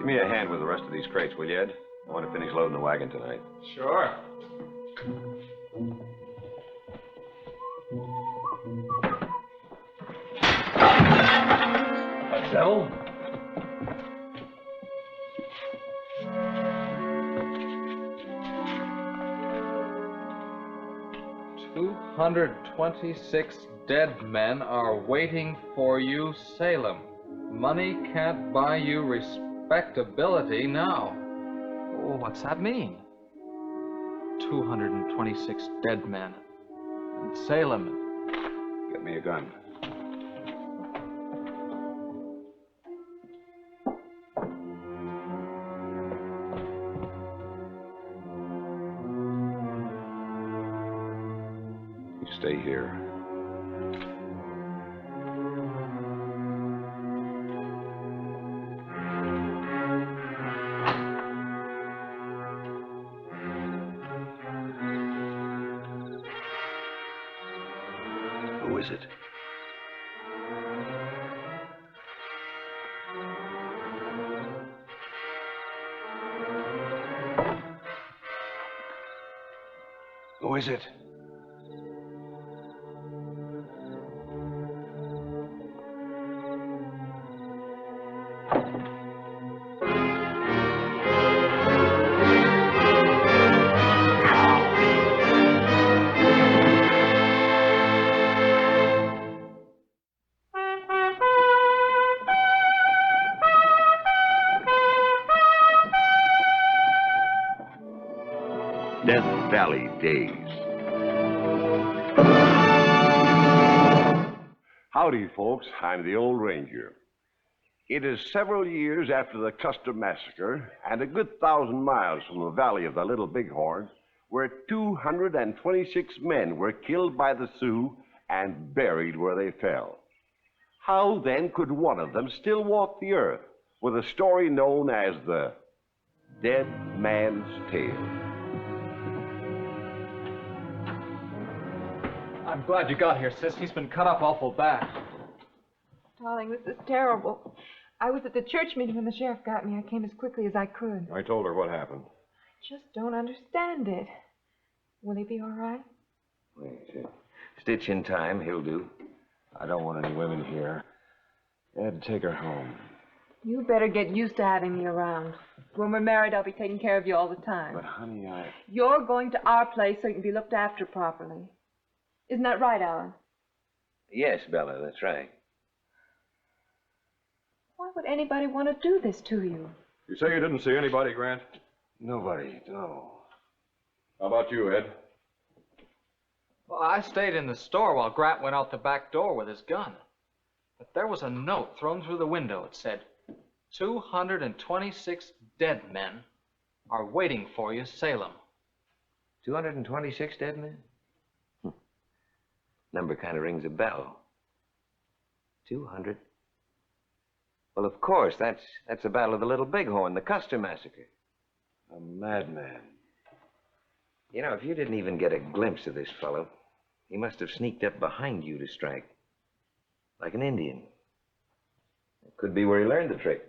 Give me a hand with the rest of these crates, will you, Ed? I want to finish loading the wagon tonight. Sure. What's devil? $226 dead men are waiting for you, Salem. Money can't buy you respectability now. Oh, what's that mean? 226 dead men. And Salem. Get me a gun. You stay here. Who is it? Who is it? Death Valley Days. Howdy, folks. I'm the old ranger. It is several years after the Custer Massacre and a good 1,000 miles from the valley of the Little Bighorn, where 226 men were killed by the Sioux and buried where they fell. How then could one of them still walk the earth with a story known as the Dead Man's Tale? I'm glad you got here, sis. He's been cut up awful bad. Darling, this is terrible. I was at the church meeting when the sheriff got me. I came as quickly as I could. I told her what happened. I just don't understand it. Will he be all right? Wait, stitch in time, he'll do. I don't want any women here. Ed, take her home. You better get used to having me around. When we're married, I'll be taking care of you all the time. But, honey, You're going to our place so you can be looked after properly. Isn't that right, Alan? Yes, Bella, that's right. Why would anybody want to do this to you? You say you didn't see anybody, Grant? Nobody, no. How about you, Ed? Well, I stayed in the store while Grant went out the back door with his gun. But there was a note thrown through the window. It said, 226 dead men are waiting for you, Salem. 226 dead men? Number kind of rings a bell. 200. Well, of course, that's the Battle of the Little Bighorn, the Custer Massacre. A madman. You know, if you didn't even get a glimpse of this fellow, he must have sneaked up behind you to strike. Like an Indian. It could be where he learned the trick.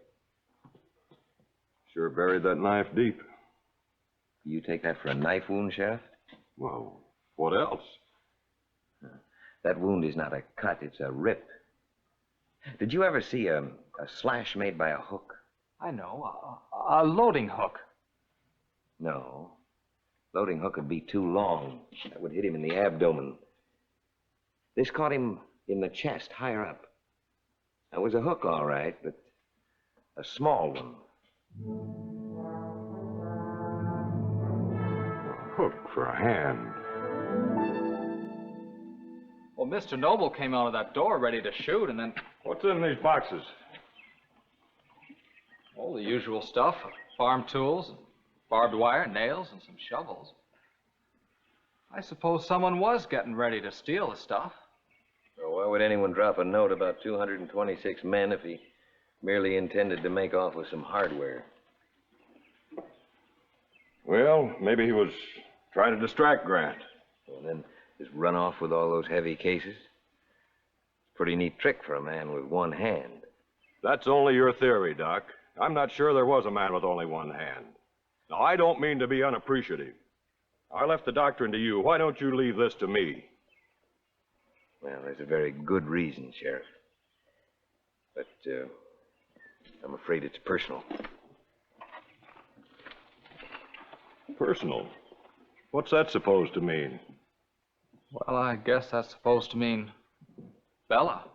Sure buried that knife deep. You take that for a knife wound, Sheriff? Well, what else? That wound is not a cut, it's a rip. Did you ever see a slash made by a hook? I know, a loading hook. No. Loading hook would be too long. That would hit him in the abdomen. This caught him in the chest, higher up. That was a hook, all right, but a small one. A hook for a hand. Well, Mr. Noble came out of that door ready to shoot, and then... What's in these boxes? All the usual stuff. Farm tools, barbed wire, nails, and some shovels. I suppose someone was getting ready to steal the stuff. So why would anyone drop a note about 226 men if he merely intended to make off with some hardware? Well, maybe he was trying to distract Grant. And then just run off with all those heavy cases? Pretty neat trick for a man with one hand. That's only your theory, Doc. I'm not sure there was a man with only one hand. Now, I don't mean to be unappreciative. I left the doctrine to you. Why don't you leave this to me? Well, there's a very good reason, Sheriff. But, I'm afraid it's personal. Personal? What's that supposed to mean? Well, I guess that's supposed to mean Bella.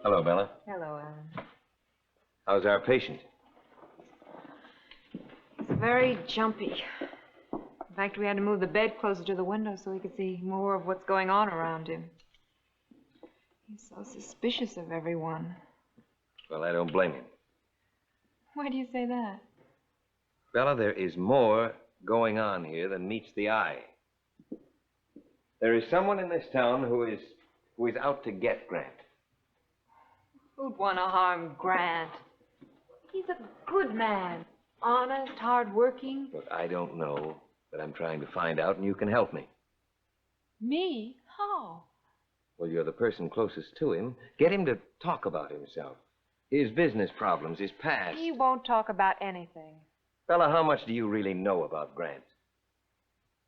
Hello, Bella. Hello, Alan. How's our patient? He's very jumpy. In fact, we had to move the bed closer to the window so he could see more of what's going on around him. He's so suspicious of everyone. Well, I don't blame him. Why do you say that? Bella, there is more going on here than meets the eye. There is someone in this town who is out to get Grant. Who'd want to harm Grant? He's a good man. Honest, hard-working. Look, I don't know, but I'm trying to find out, and you can help me. Me? How? Well, you're the person closest to him. Get him to talk about himself. His business problems, his past. He won't talk about anything. Bella, how much do you really know about Grant?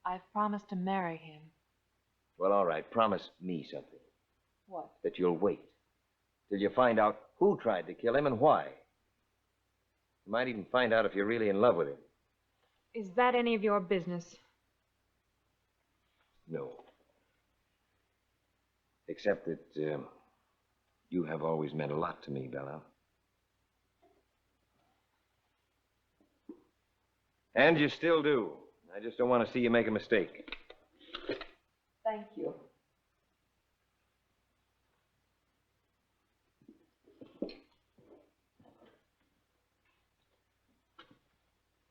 I've promised to marry him. Well, all right, promise me something. What? That you'll wait till you find out who tried to kill him and why. You might even find out if you're really in love with him. Is that any of your business? No. Except that you have always meant a lot to me, Bella. And you still do. I just don't want to see you make a mistake. Thank you.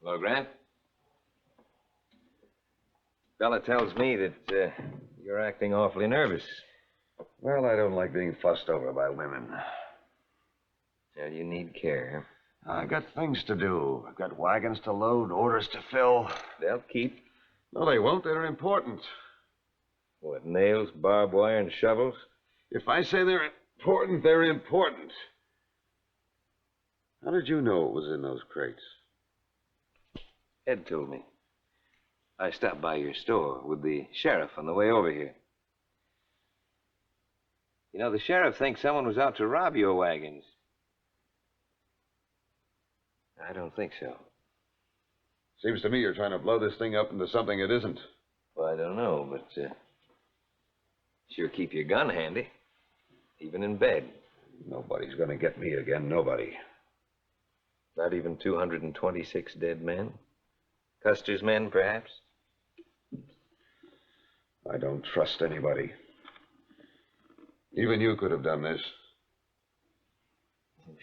Hello, Grant. Bella tells me that you're acting awfully nervous. Well, I don't like being fussed over by women. Yeah, you need care. I've got things to do. I've got wagons to load, orders to fill. They'll keep. No, they won't. They're important. What, nails, barbed wire, and shovels? If I say they're important, they're important. How did you know it was in those crates? Ed told me. I stopped by your store with the sheriff on the way over here. You know, the sheriff thinks someone was out to rob your wagons. I don't think so. Seems to me you're trying to blow this thing up into something it isn't. Well, I don't know, but sure keep your gun handy, even in bed. Nobody's going to get me again, nobody. Not even 226 dead men? Custer's men, perhaps? I don't trust anybody. Even you could have done this.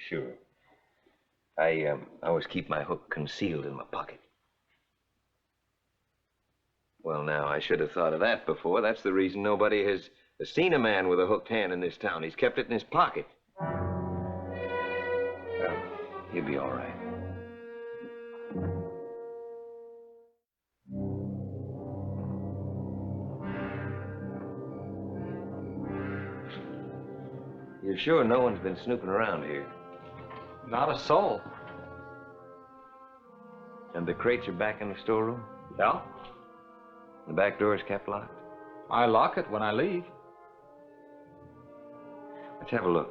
Sure. I always keep my hook concealed in my pocket. Well, now, I should have thought of that before. That's the reason nobody has seen a man with a hooked hand in this town. He's kept it in his pocket. Well, he'll be all right. You're sure no one's been snooping around here? Not a soul. And the crates are back in the storeroom? Yeah? The back door is kept locked? I lock it when I leave. Let's have a look.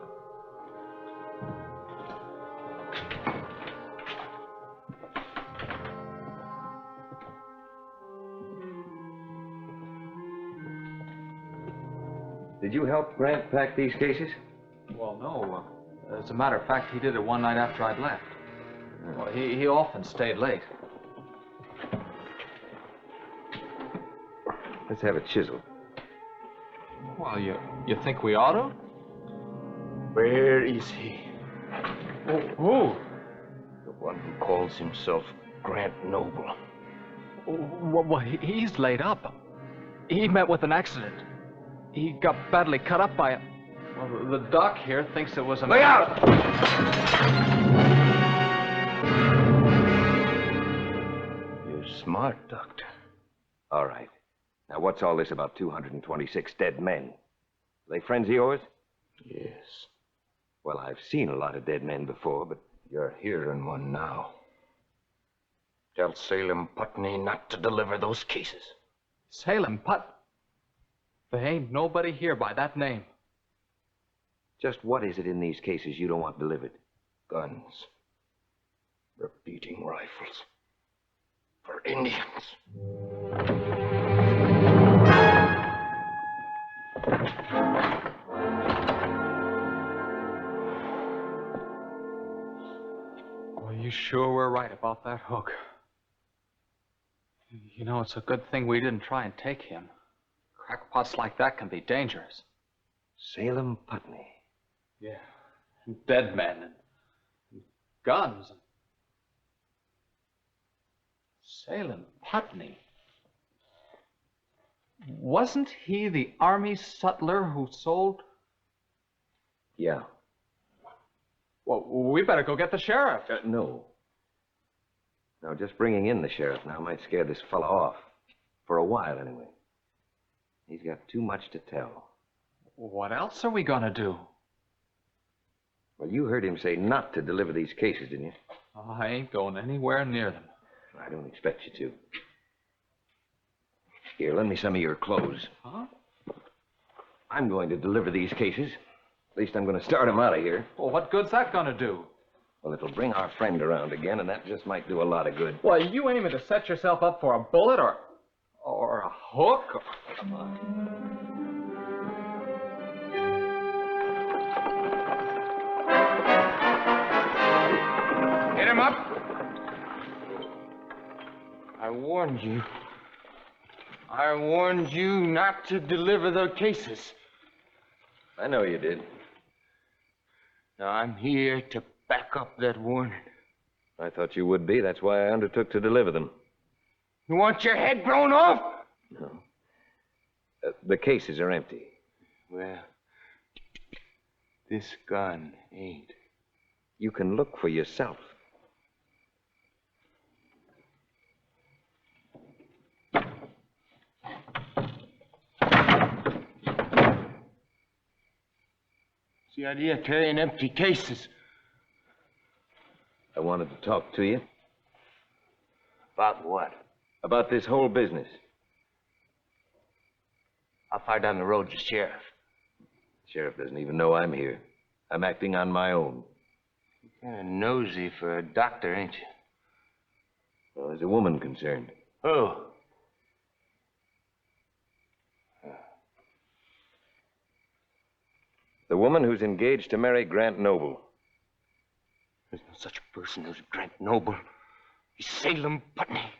Did you help Grant pack these cases? Well, no. As a matter of fact, he did it one night after I'd left. Well, he often stayed late. Let's have a chisel. Well, you think we ought to? Where is he? Who? The one who calls himself Grant Noble. Well, he's laid up. He met with an accident. He got badly cut up by it. Well, the doc here thinks it was a... Look out! You're smart, Doctor. All right. Now, what's all this about 226 dead men? Are they friends of yours? Yes. Well, I've seen a lot of dead men before, but You're hearing one now. Tell Salem Putney not to deliver those cases. Salem There ain't nobody here by that name. just what is it in these cases you don't want delivered? Guns. Repeating rifles. For Indians. Well, you sure were right about that hook. You know, it's a good thing we didn't try and take him. Crackpots like that can be dangerous. Salem Putney. Yeah. Dead men and guns. Salem Putney. Wasn't he the army sutler who sold? Yeah. Well, we better go get the sheriff. No. No, just bringing in the sheriff now might scare this fella off. For a while, anyway. He's got too much to tell. What else are we gonna do? Well, you heard him say not to deliver these cases, didn't you? I ain't going anywhere near them. I don't expect you to. Here, lend me some of your clothes. Huh? I'm going to deliver these cases. At least I'm going to start them out of here. Well, what good's that gonna do? Well, it'll bring our friend around again, and that just might do a lot of good. Well, you aiming to set yourself up for a bullet or a hook? Hit him up. I warned you. I warned you not to deliver the cases. I know you did. Now, I'm here to back up that warning. I thought you would be. That's why I undertook to deliver them. You want your head blown off? No. The cases are empty. Well, this gun ain't. You can look for yourself. What's the idea of carrying empty cases? I wanted to talk to you About what? about this whole business. How far down the road's the sheriff? Sheriff doesn't even know I'm here. I'm acting on my own. Kind of nosy for a doctor, ain't you? Well, there's a woman concerned. Who? The woman who's engaged to marry Grant Noble. There's no such a person as Grant Noble. He's Salem Putney.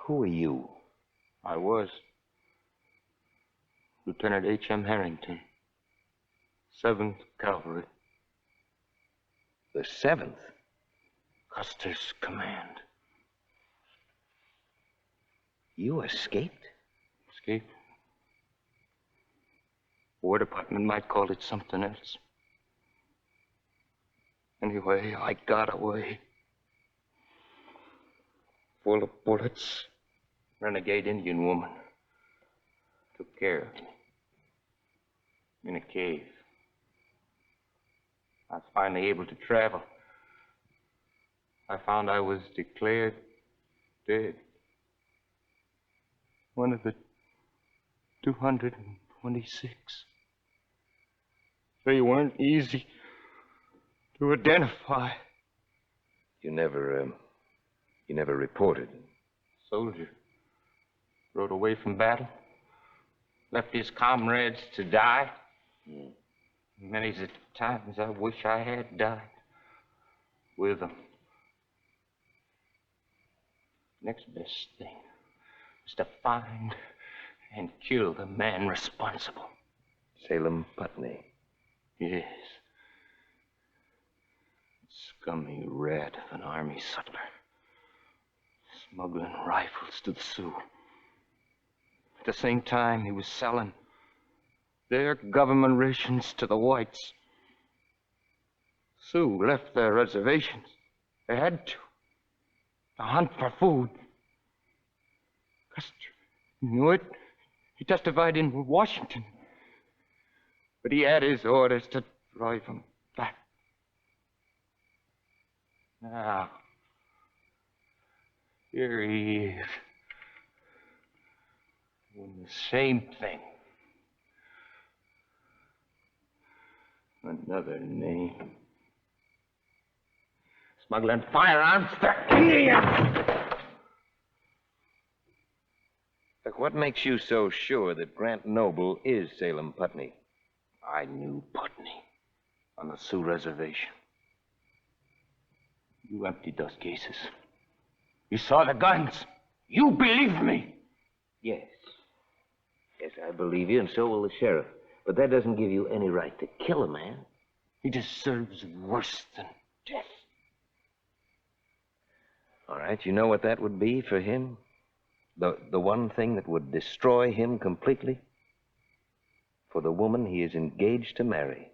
Who are you? I was. Lieutenant H.M. Harrington. 7th Cavalry. The 7th? Custer's command. You escaped? Escape? War Department might call it something else. Anyway, I got away. Full of bullets. Renegade Indian woman. Took care of me. In a cave. I was finally able to travel. I found I was declared dead. One of the 226. They weren't easy to identify. You never reported. Soldier. Rode away from battle. Left his comrades to die. Many's the times I wish I had died with them. Next best thing was to find and kill the man responsible. Salem Putney. Yes. Scummy rat of an army sutler. Smuggling rifles to the Sioux. At the same time, he was selling their government rations to the whites. Sioux left their reservations. They had to hunt for food. Knew it. He testified in Washington. But he had his orders to drive him back. Now, here he is. Doing the same thing. Another name. Smuggling firearms to Indians! Look, what makes you so sure that Grant Noble is Salem Putney? I knew Putney on the Sioux Reservation. You emptied those cases. You saw the guns. You believe me. Yes. Yes, I believe you, and so will the sheriff. But that doesn't give you any right to kill a man. He deserves worse than death. All right, you know what that would be for him? The one thing that would destroy him completely? For the woman he is engaged to marry.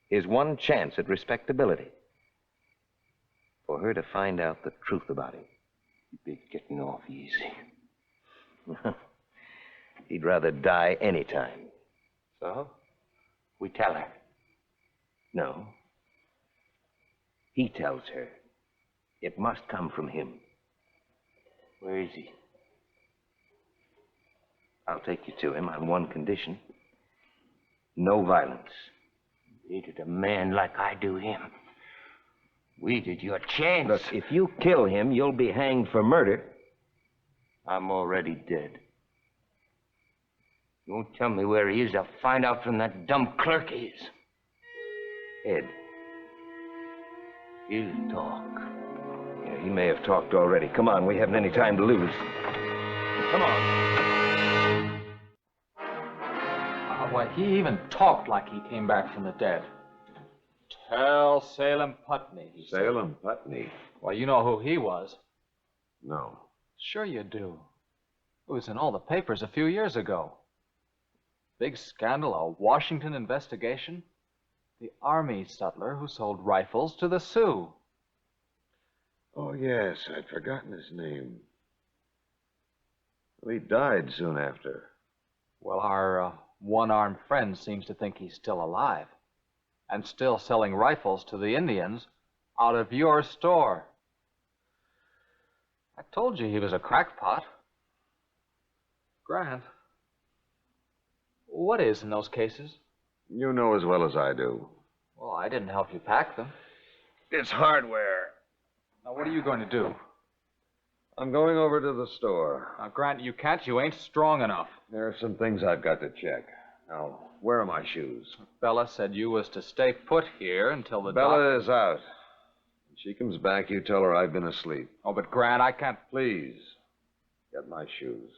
His one chance at respectability. For her to find out the truth about him. You'd be getting off easy. He'd rather die any time. So? We tell her. No. He tells her. It must come from him. Where is he? I'll take you to him on one condition. No violence. Hated a man like I do him. Waited your chance. Look, if you kill him, you'll be hanged for murder. I'm already dead. You won't tell me where he is. I'll find out from that dumb clerk he is. Ed. He'll talk. Yeah, he may have talked already. Come on, we haven't any time to lose. Come on. Why, he even talked like he came back from the dead. Tell Salem Putney, he said. Salem Putney? Well, you know who he was. No. Sure you do. It was in all the papers a few years ago. Big scandal, a Washington investigation. The army sutler who sold rifles to the Sioux. Oh, yes, I'd forgotten his name. Well, he died soon after. Well, our one-armed friend seems to think he's still alive. And still selling rifles to the Indians out of your store. I told you he was a crackpot. Grant, what is in those cases? You know as well as I do. Well, I didn't help you pack them. It's hardware. Now, what are you going to do? I'm going over to the store. Now, Grant, you can't. You ain't strong enough. There are some things I've got to check. Now, where are my shoes? Bella said you was to stay put here until the Bella is out. When she comes back, you tell her I've been asleep. Oh, but Grant, I can't. Please, get my shoes.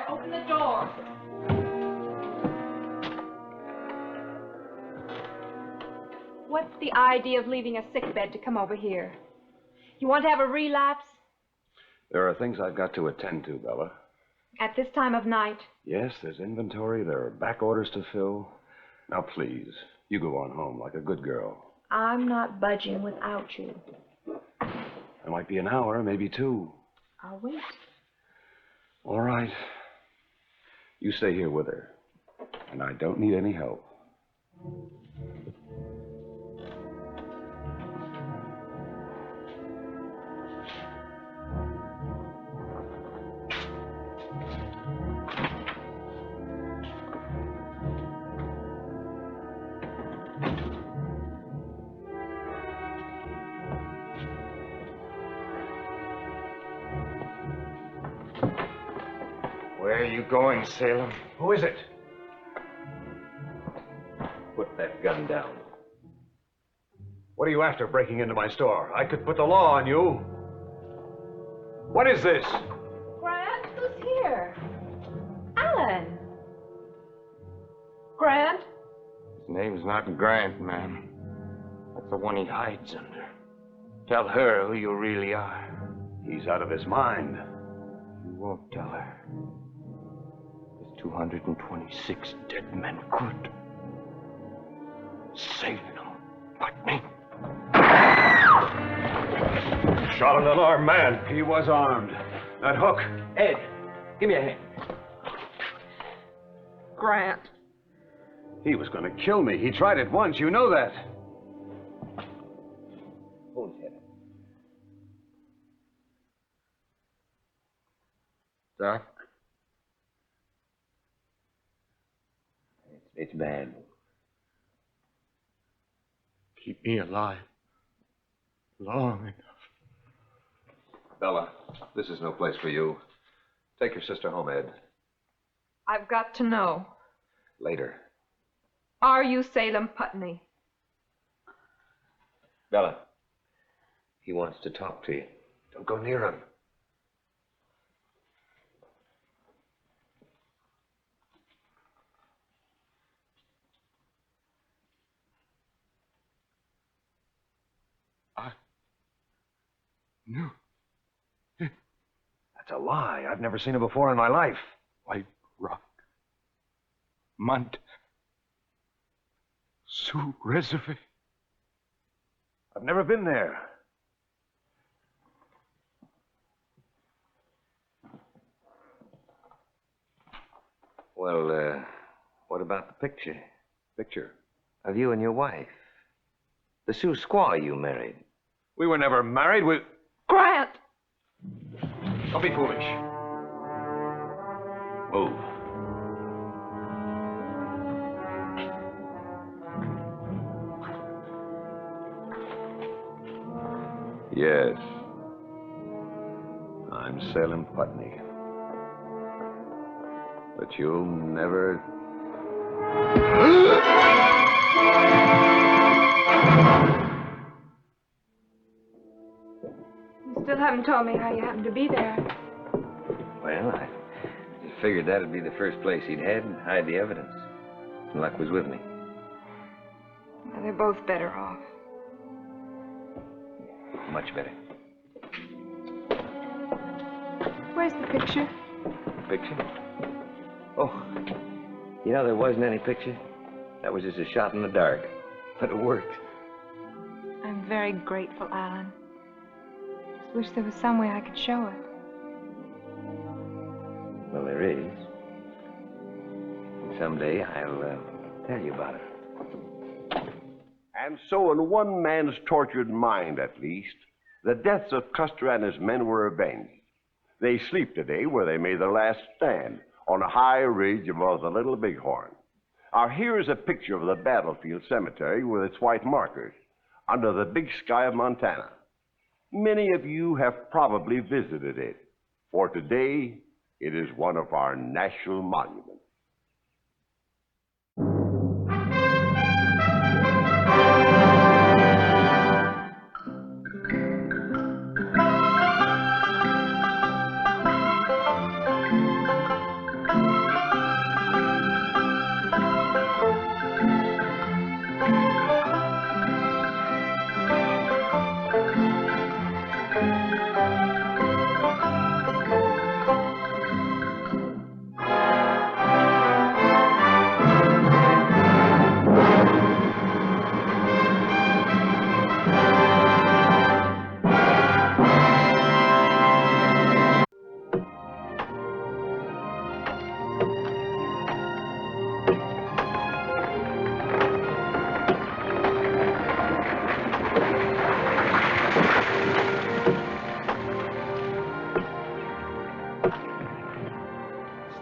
Open the door. What's the idea of leaving a sick bed to come over here? You want to have a relapse? There are things I've got to attend to, Bella. At this time of night? Yes, there's inventory. There are back orders to fill. Now, please, you go on home like a good girl. I'm not budging without you. There might be an hour, maybe two. I'll wait. All right. You stay here with her. And I don't need any help. Where are you going, Salem? Who is it? Put that gun down. What are you after breaking into my store? I could put the law on you. What is this? Grant, who's here? Alan. Grant? His name's not Grant, ma'am. That's the one he hides under. Tell her who you really are. He's out of his mind. You won't tell her. There's 226 dead men could. Salem, Putney. Shot an unarmed man. He was armed. That hook. Ed, give me a hand. Grant. He was going to kill me. He tried it once. You know that. Hold his head. Doc? It's bad. Keep me alive. Long enough. Bella, this is no place for you. Take your sister home, Ed. I've got to know. Later. Are you Salem Putney? Bella, he wants to talk to you. Don't go near him. No. That's a lie. I've never seen it before in my life. White Rock. Mont. Sioux Reservoir. I've never been there. Well, what about the picture? Picture. Of you and your wife. The Sioux squaw you married. We were never married. Grant! Don't be foolish. Move. Yes. I'm Salem Putney. But you'll never... You still haven't told me how you happened to be there. Well, I just figured that'd be the first place he'd head and hide the evidence. And luck was with me. Well, they're both better off. Much better. Where's the picture? Picture? Oh, you know, there wasn't any picture. That was just a shot in the dark. But it worked. I'm very grateful, Alan. Just wish there was some way I could show it. Well, there is. And someday I'll tell you about it. And so, in one man's tortured mind, at least, the deaths of Custer and his men were avenged. They sleep today where they made their last stand, on a high ridge above the Little Bighorn. Now, here is a picture of the battlefield cemetery with its white markers, under the big sky of Montana. Many of you have probably visited it, for today it is one of our national monuments.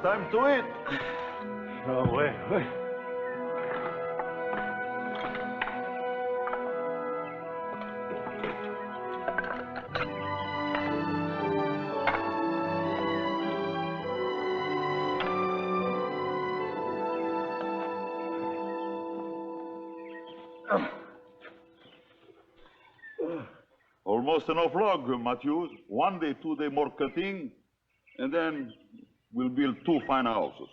Time to eat. Oh, wait. almost enough log, Matthews. 1 day, 2 day more cutting, and then we'll build 2 fine houses.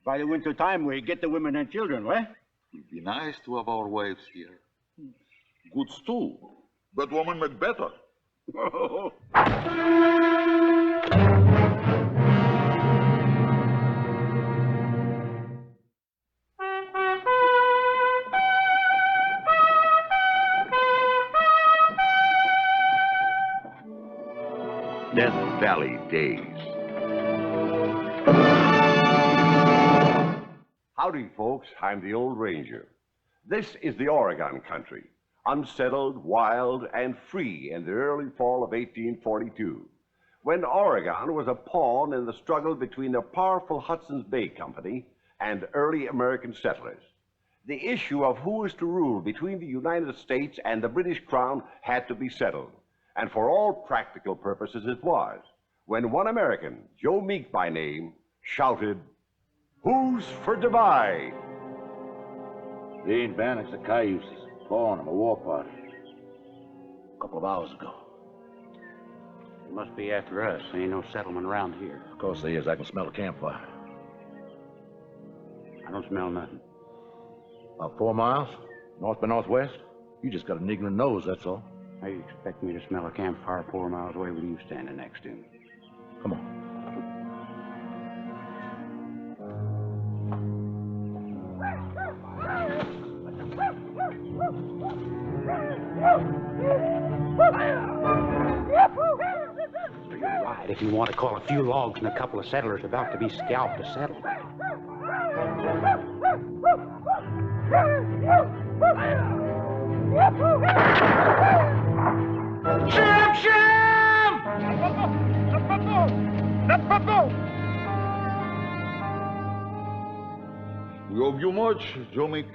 By the winter time, we get the women and children, right? It'd be nice to have our wives here. Good stew, but woman make better. Death Valley Days. Howdy, folks. I'm the old ranger. This is the Oregon country, unsettled, wild, and free in the early fall of 1842, when Oregon was a pawn in the struggle between the powerful Hudson's Bay Company and early American settlers. The issue of who is to rule between the United States and the British Crown had to be settled, and for all practical purposes it was, when one American, Joe Meek by name, shouted, "Who's for divide?" The Ain't Bannocks, the Cayuses, calling them a war party. A couple of hours ago. They must be after us. There ain't no settlement around here. Of course there is. I can smell a campfire. I don't smell nothing. About 4 miles, north by northwest. You just got a niggling nose, that's all. How you expect me to smell a campfire 4 miles away with you standing next to me? Come on. You're right. If you want to call a few logs and a couple of settlers about to be scalped to settle. We owe you much, Joe Meek.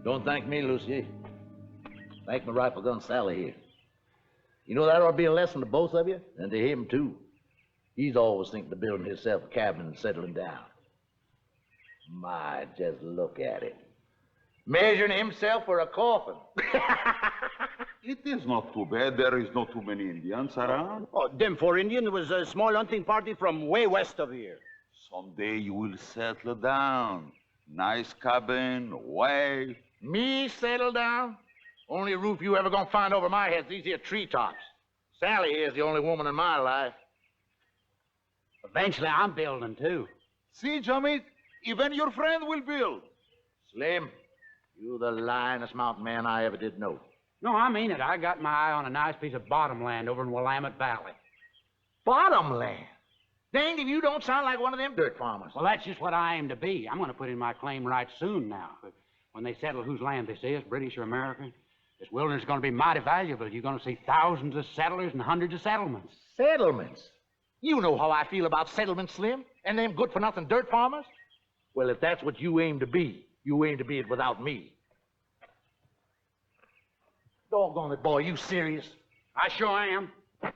Don't thank me, Lucy. Thank my rifle gun Sally here. You know, that ought to be a lesson to both of you, and to him, too. He's always thinking of building himself a cabin and settling down. My, just look at it. Measuring himself for a coffin. It is not too bad. There is not too many Indians around. Oh, them 4 Indians was a small hunting party from way west of here. Someday you will settle down. Nice cabin, wife. Me settle down? Only roof you ever gonna find over my head's these here treetops. Sally here's the only woman in my life. Eventually, I'm building, too. See, Joe, even your friend will build. Slim, you're the lionest mountain man I ever did know. No, I mean it. I got my eye on a nice piece of bottomland over in Willamette Valley. Bottomland? Dang, if you don't sound like one of them dirt farmers. Well, that's just what I aim to be. I'm going to put in my claim right soon now. But when they settle whose land this is, British or American, this wilderness is going to be mighty valuable. You're going to see thousands of settlers and hundreds of settlements. Settlements? You know how I feel about settlements, Slim, and them good-for-nothing dirt farmers. Well, if that's what you aim to be it without me. Doggone it, boy, you serious? I sure am.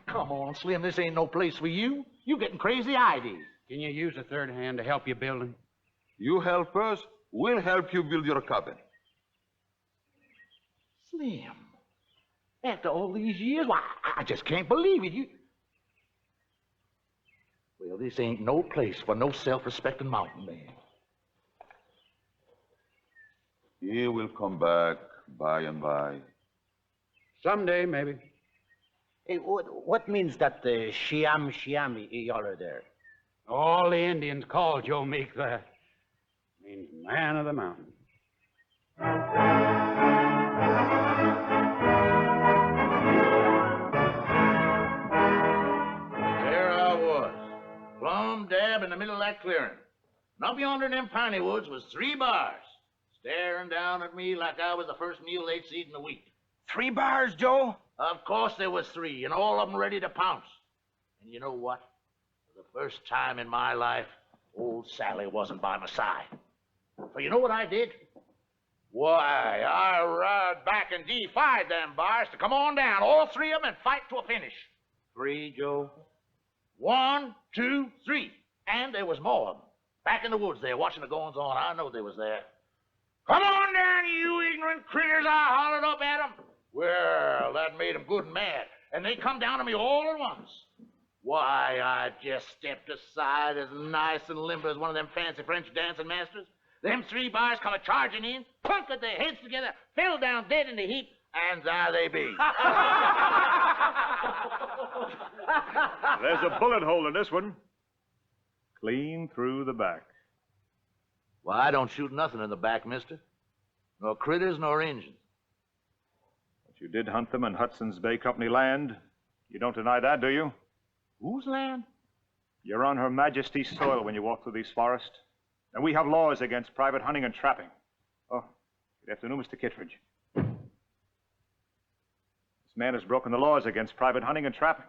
Come on, Slim, this ain't no place for you. You getting crazy ideas. Can you use a third hand to help you building? You help us, we'll help you build your cabin. Slim, after all these years, why, I just can't believe it. Well, this ain't no place for no self-respecting mountain man. He will come back by and by. Someday, maybe. Hey, what means that Shiam y'all are there? All the Indians call Joe Meek that. Means man of the mountain. There I was, plumb dab in the middle of that clearing. And up yonder in them piney woods was 3 bars, staring down at me like I was the first meal they'd seen in a week. 3 bars, Joe? Of course there was 3, and all of them ready to pounce. And you know what? For the first time in my life, old Sally wasn't by my side. So you know what I did? Why, I rode back and defied them bars to come on down, all 3 of them, and fight to a finish. 3, Joe? 1, 2, 3. And there was more of them. Back in the woods there, watching the goings on. I know they was there. Come on down, you ignorant critters, I hollered up at them. Well, that made 'em good and mad, and they come down to me all at once. Why, I just stepped aside as nice and limber as one of them fancy French dancing masters. Them 3 bars come a-charging in, punkered their heads together, fell down dead in a heap, and there they be. There's a bullet hole in this one. Clean through the back. Well, I don't shoot nothing in the back, mister. Nor critters nor Injuns. But you did hunt them in Hudson's Bay Company land. You don't deny that, do you? Whose land? You're on Her Majesty's soil when you walk through these forests. And we have laws against private hunting and trapping. Oh, good afternoon, Mr. Kittredge. This man has broken the laws against private hunting and trapping.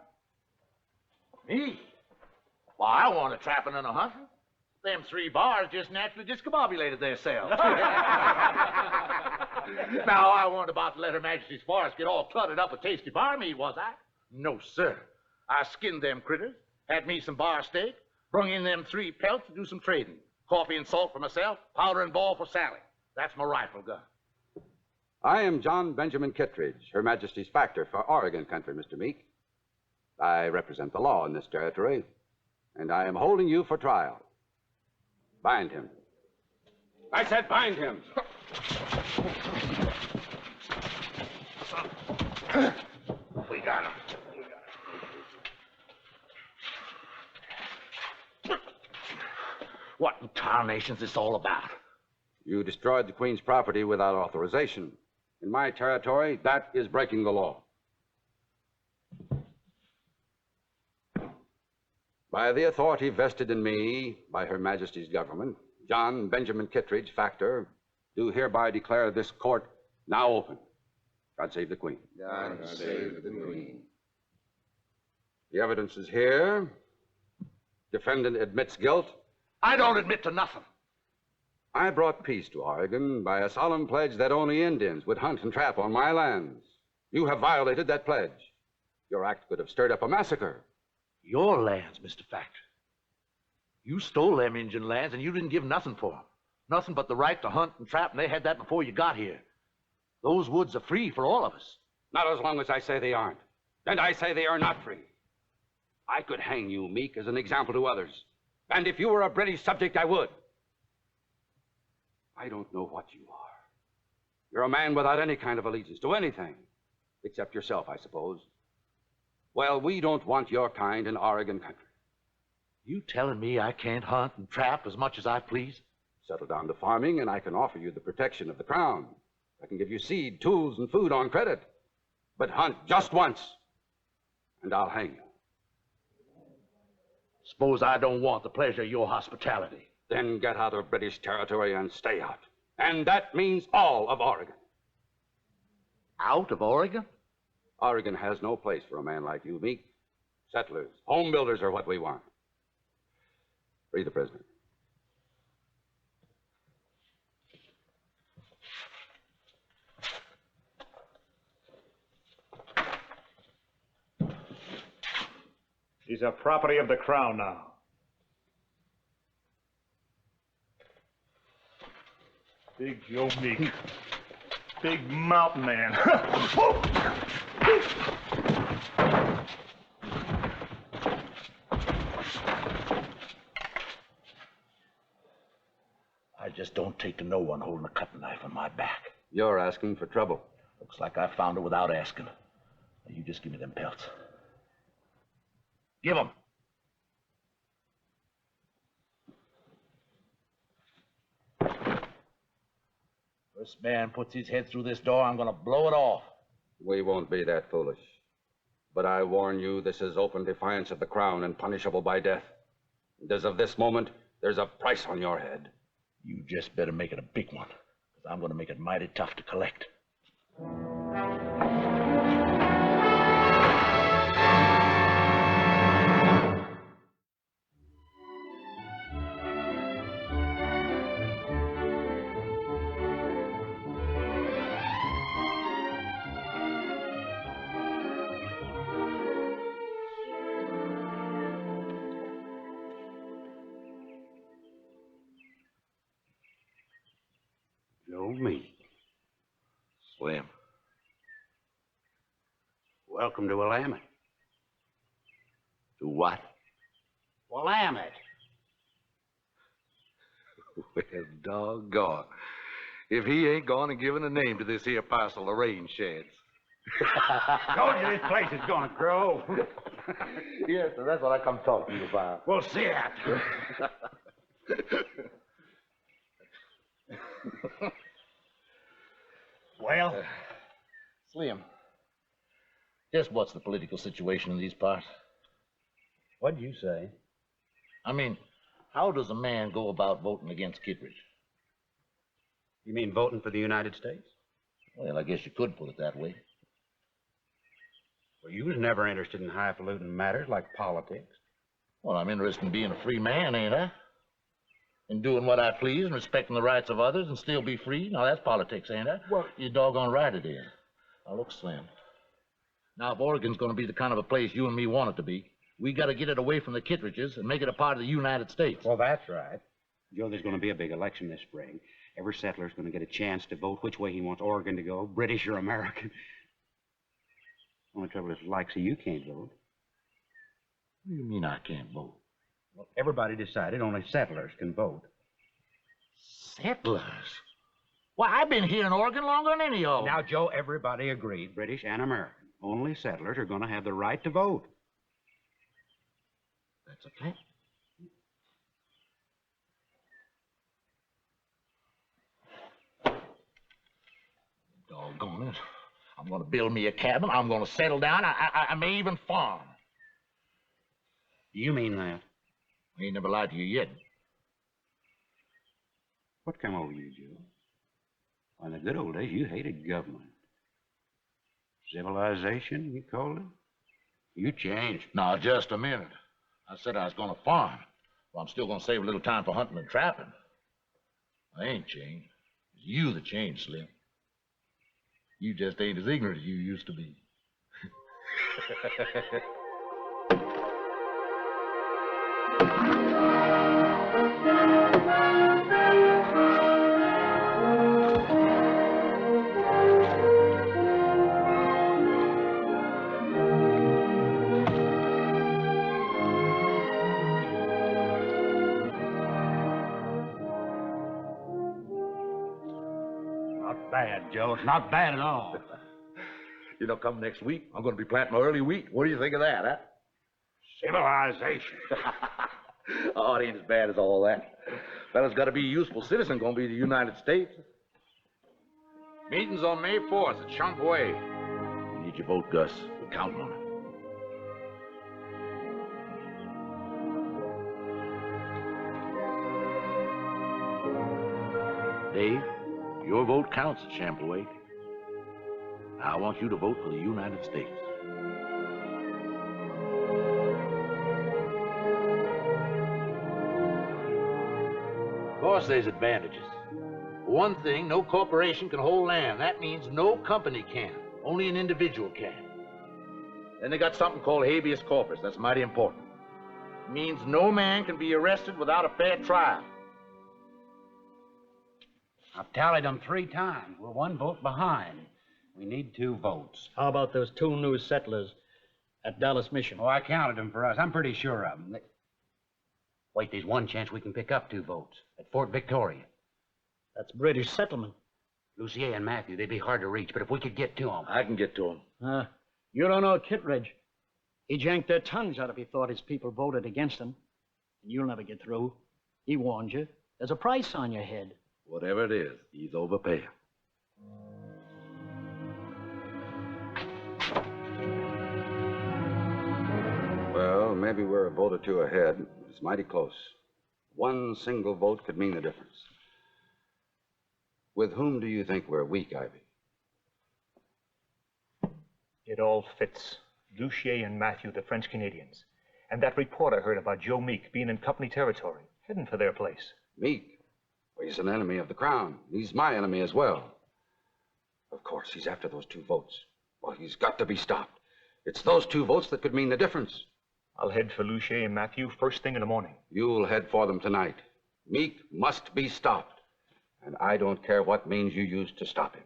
Me? Well, I wasn't a-trapping and a-hunting. Them 3 bars just naturally discombobulated themselves. Now, I wasn't about to let Her Majesty's forest get all cluttered up with tasty bar meat, was I? No, sir. I skinned them critters, had me some bar steak, brung in them 3 pelts to do some trading. Coffee and salt for myself, powder and ball for Sally. That's my rifle gun. I am John Benjamin Kittredge, Her Majesty's factor for Oregon country, Mr. Meek. I represent the law in this territory, and I am holding you for trial. Bind him. I said bind him. We got him. What in tarnation's this all about? You destroyed the Queen's property without authorization. In my territory, that is breaking the law. By the authority vested in me by Her Majesty's government, John Benjamin Kittredge, factor, do hereby declare this court now open. God save the Queen. God save the Queen. The evidence is here. Defendant admits guilt. I don't admit to nothing. I brought peace to Oregon by a solemn pledge that only Indians would hunt and trap on my lands. You have violated that pledge. Your act could have stirred up a massacre. Your lands, Mr. Factor. You stole them Injun lands, and you didn't give nothing for them. Nothing but the right to hunt and trap, and they had that before you got here. Those woods are free for all of us. Not as long as I say they aren't. And I say they are not free. I could hang you, Meek, as an example to others. And if you were a British subject, I would. I don't know what you are. You're a man without any kind of allegiance to anything. Except yourself, I suppose. Well, we don't want your kind in Oregon country. You telling me I can't hunt and trap as much as I please? Settle down to farming, and I can offer you the protection of the crown. I can give you seed, tools, and food on credit. But hunt just once, and I'll hang you. Suppose I don't want the pleasure of your hospitality. Then get out of British territory and stay out. And that means all of Oregon. Out of Oregon? Oregon has no place for a man like you, Meek. Settlers, home builders are what we want. Free the prisoner. These are property of the crown now. Big Joe Meek. Big mountain man. I just don't take to no one holding a cutting knife on my back. You're asking for trouble. Looks like I found it without asking. Now you just give me them pelts. Give 'em. First man puts his head through this door, I'm gonna blow it off. We won't be that foolish. But I warn you, this is open defiance of the crown and punishable by death. And as of this moment, there's a price on your head. You just better make it a big one, because I'm gonna make it mighty tough to collect. Joe Meek. Slim. welcome to Willamette. To what? Willamette. Well, doggone. If he ain't gone and given a name to this here parcel of range sheds. Told you this place is gonna grow. Yes, sir, that's what I come talk to you about. We'll see that. Well, Slim, just what's the political situation in these parts? What'd you say? I mean, how does a man go about voting against Kittredge? You mean voting for the United States? Well, I guess you could put it that way. Well, you was never interested in highfalutin matters like politics. Well, I'm interested in being a free man, ain't I? In doing what I please and respecting the rights of others and still be free. Now, that's politics, ain't I? Well, you're doggone right it is. Now, look, Slim. Now, if Oregon's going to be the kind of a place you and me want it to be, we got to get it away from the Kittredges and make it a part of the United States. Well, that's right. Joe, there's going to be a big election this spring. Every settler's going to get a chance to vote which way he wants Oregon to go, British or American. Only trouble is, like, so you can't vote. What do you mean I can't vote? Well, everybody decided only settlers can vote. Settlers? Why, I've been here in Oregon longer than any of them. Now, Joe, everybody agreed, British and American. Only settlers are going to have the right to vote. That's a fact. Doggone it. I'm going to build me a cabin. I'm going to settle down. I may even farm. You mean that? I ain't never lied to you yet. What come over you, Joe? Why, in the good old days, you hated government. Civilization, you called it? You changed. Now, just a minute. I said I was going to farm. Well, I'm still going to save a little time for hunting and trapping. I ain't changed. It's you that changed, Slim. You just ain't as ignorant as you used to be. Not bad, Joe. It's not bad at all. You know, come next week, I'm going to be planting my early wheat. What do you think of that, huh? Civilization. Oh, it ain't as bad as all that. Fella's got to be a useful citizen, going to be the United States. Meeting's on May 4th at Cowboy. You need your vote, Gus. We're counting on it. Dave, your vote counts at Champaway. I want you to vote for the United States. Of course, there's advantages. For one thing, no corporation can hold land. That means no company can. Only an individual can. Then they got something called habeas corpus. That's mighty important. It means no man can be arrested without a fair trial. I've tallied them 3 times. We're 1 vote behind. We need 2 votes. How about those 2 new settlers at Dallas Mission? Oh, I counted them for us. I'm pretty sure of them. Wait, there's 1 chance we can pick up 2 votes at Fort Victoria. That's British settlement. Lucier and Matthew, they'd be hard to reach, but if we could get to them. I can get to them. You don't know Kittredge. He'd yank their tongues out if he thought his people voted against him. And you'll never get through. He warned you. There's a price on your head. Whatever it is, he's overpaying. Well, maybe we're a vote or 2 ahead. It's mighty close. 1 single vote could mean the difference. With whom do you think we're weak, Ivy? It all fits. Lucier and Matthew, the French Canadians. And that report I heard about Joe Meek being in company territory, heading for their place. Meek? Well, he's an enemy of the Crown. He's my enemy as well. Of course, he's after those 2 votes. Well, he's got to be stopped. It's those 2 votes that could mean the difference. I'll head for Lucier and Matthew first thing in the morning. You'll head for them tonight. Meek must be stopped. And I don't care what means you use to stop him.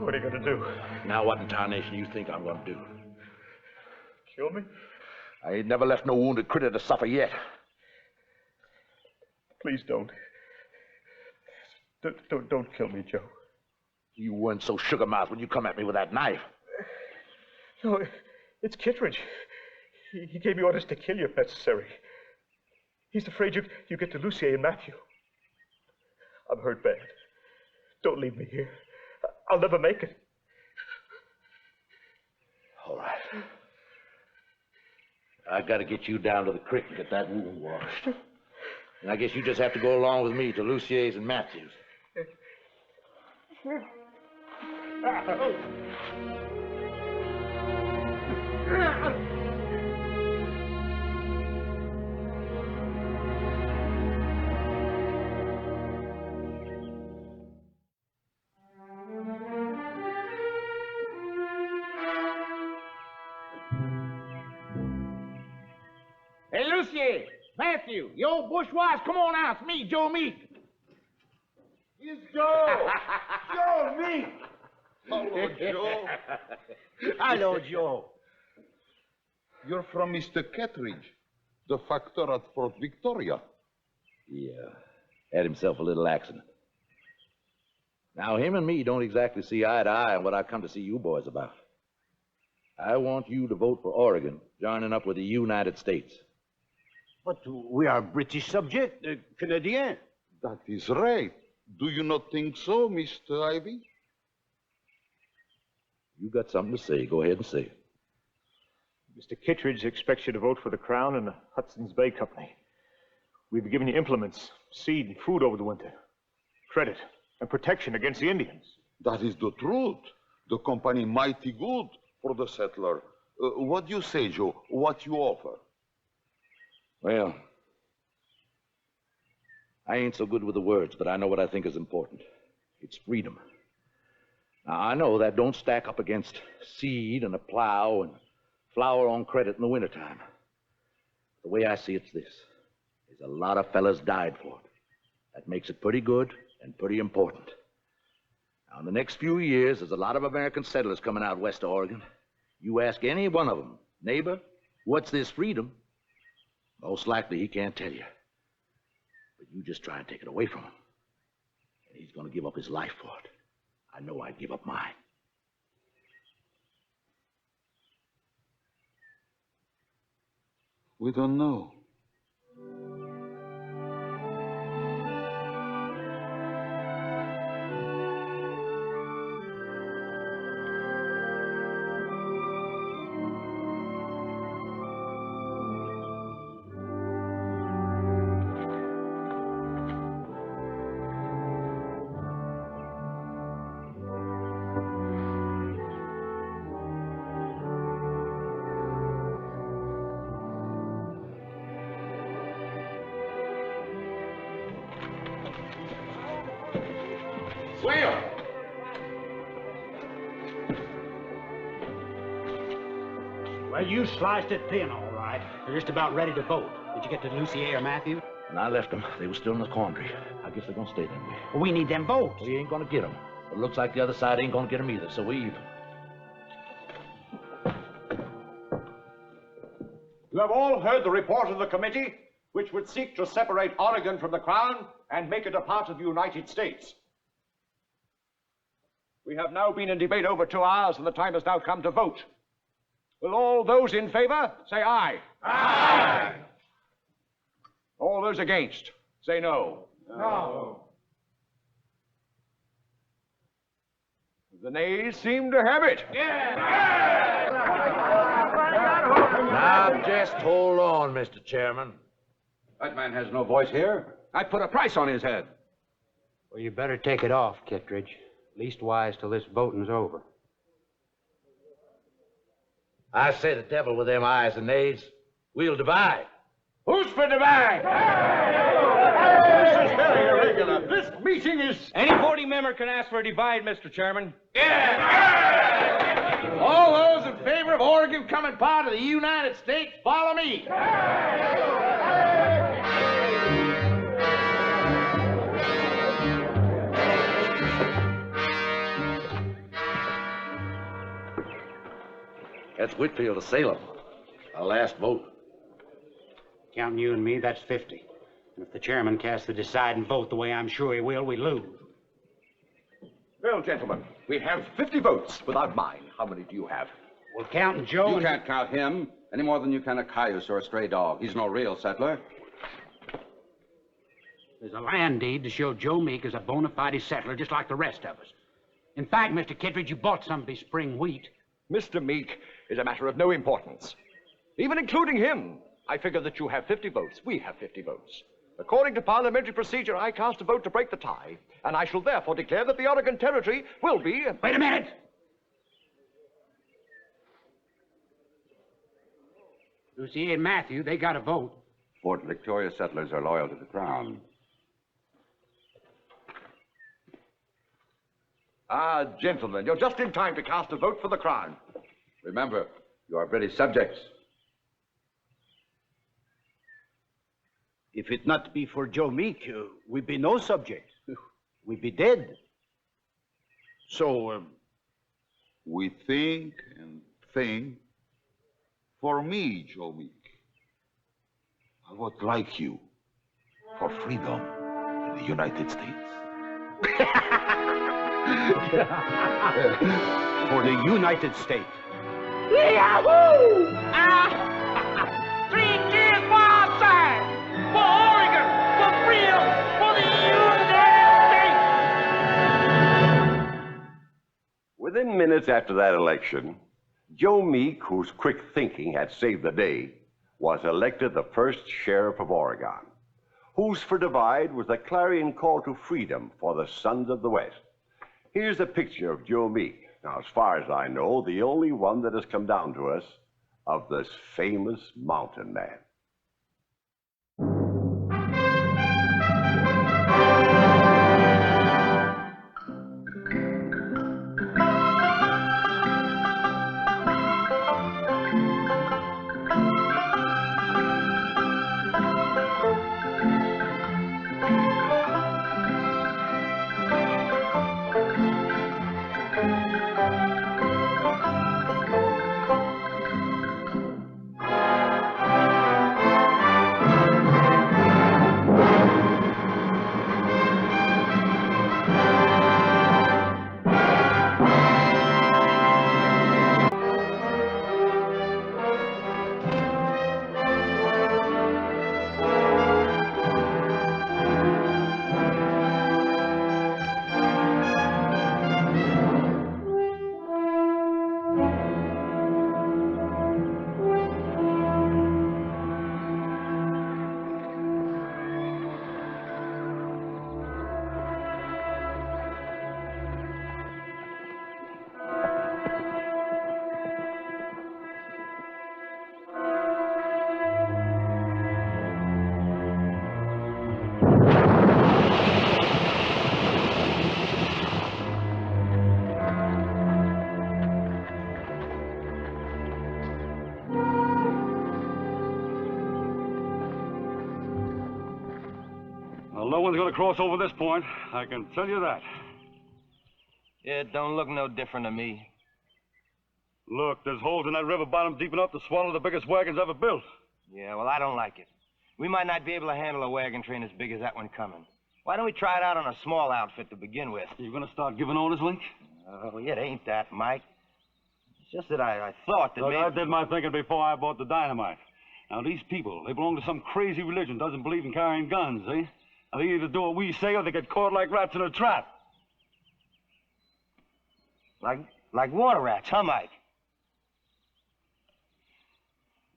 What are you going to do? Now, what in tarnation you think I'm going to do? Kill me? I ain't never left no wounded critter to suffer yet. Please don't. Don't kill me, Joe. You weren't so sugar-mouthed when you come at me with that knife. No, it's Kittredge. He gave me orders to kill you if necessary. He's afraid you get to Lucier and Matthew. I'm hurt bad. Don't leave me here. I'll never make it. All right. I got to get you down to the creek and get that wound washed. And I guess you just have to go along with me to Lucier's and Matthew's. Hey, Lucier, Matthew, you old bushwise, come on out. It's me, Joe Meek. It's Joe! Joe, me! Hello, Joe. Hello, Joe. You're from Mr. Kittredge, the factor at Fort Victoria. Yeah, had himself a little accident. Now, him and me don't exactly see eye to eye on what I come to see you boys about. I want you to vote for Oregon, joining up with the United States. But we are British subject, Canadian. That is right. Do you not think so, Mr. Ivy? You got something to say, go ahead and say it. Mr. Kittredge expects you to vote for the Crown and the Hudson's Bay Company. We've been giving you implements, seed, and food over the winter. Credit and protection against the Indians. That is the truth. The company mighty good for the settler. What do you say, Joe? What you offer? Well, I ain't so good with the words, but I know what I think is important. It's freedom. Now, I know that don't stack up against seed and a plow and flour on credit in the wintertime. The way I see it's this. There's a lot of fellas died for it. That makes it pretty good and pretty important. Now, in the next few years, there's a lot of American settlers coming out west of Oregon. You ask any one of them, neighbor, what's this freedom? Most likely he can't tell you. But you just try and take it away from him. And he's going to give up his life for it. I know I'd give up mine. We don't know. Will! Well, you sliced it thin, all right. You're just about ready to vote. Did you get to Lucier or Matthew? When I left them, they were still in the quandary. I guess they're gonna stay that way. Well, we need them votes. We ain't gonna get them. It looks like the other side ain't gonna get them either, so we even. You have all heard the report of the committee, which would seek to separate Oregon from the Crown and make it a part of the United States. We have now been in debate over 2 hours, and the time has now come to vote. Will all those in favor say aye? Aye. All those against say no. No. The nays seem to have it. Now, just hold on, Mr. Chairman. That man has no voice here. I put a price on his head. Well, you better take it off, Kittredge. Leastwise till this voting's over. I say the devil with them ayes and nays. We'll divide. Who's for divide? This is very irregular. This meeting is... Any voting member can ask for a divide, Mr. Chairman. All those in favor of Oregon becoming part of the United States, follow me. That's Whitfield of Salem. Our last vote. Counting you and me, that's 50. And if the chairman casts the deciding vote the way I'm sure he will, we lose. Well, gentlemen, we have 50 votes without mine. How many do you have? Well, counting Joe You can't count him any more than you can a cayuse or a stray dog. He's no real settler. There's a land deed to show Joe Meek is a bona fide settler just like the rest of us. In fact, Mr. Kittredge, you bought some of his spring wheat. Mr. Meek is a matter of no importance. Even including him, I figure that you have 50 votes. We have 50 votes. According to parliamentary procedure, I cast a vote to break the tie, and I shall therefore declare that the Oregon Territory will be... Wait a minute! Lucy and Matthew, they got a vote. Fort Victoria settlers are loyal to the Crown. Ah, gentlemen, you're just in time to cast a vote for the Crown. Remember, you are British subjects. If it not be for Joe Meek, we be no subject. We be dead. So, we think and think. For me, Joe Meek, I would like you for freedom in the United States. For the United States. Yahoo! 3 cheers for our side! For Oregon! For freedom! For the United States! Within minutes after that election, Joe Meek, whose quick thinking had saved the day, was elected the first sheriff of Oregon. Who's for Divide was a clarion call to freedom for the sons of the West. Here's a picture of Joe Meek. Now, as far as I know, the only one that has come down to us of this famous mountain man. No one's going to cross over this point. I can tell you that. Yeah, it don't look no different to me. Look, there's holes in that river bottom deep enough to swallow the biggest wagons ever built. Yeah, well, I don't like it. We might not be able to handle a wagon train as big as that one coming. Why don't we try it out on a small outfit to begin with? You going to start giving orders, Link? Oh, it ain't that, Mike. It's just that I thought that Look, maybe... I did my thinking before I bought the dynamite. Now, these people, they belong to some crazy religion, doesn't believe in carrying guns, eh? Now, they either do what we say or they get caught like rats in a trap. Like water rats, huh, Mike?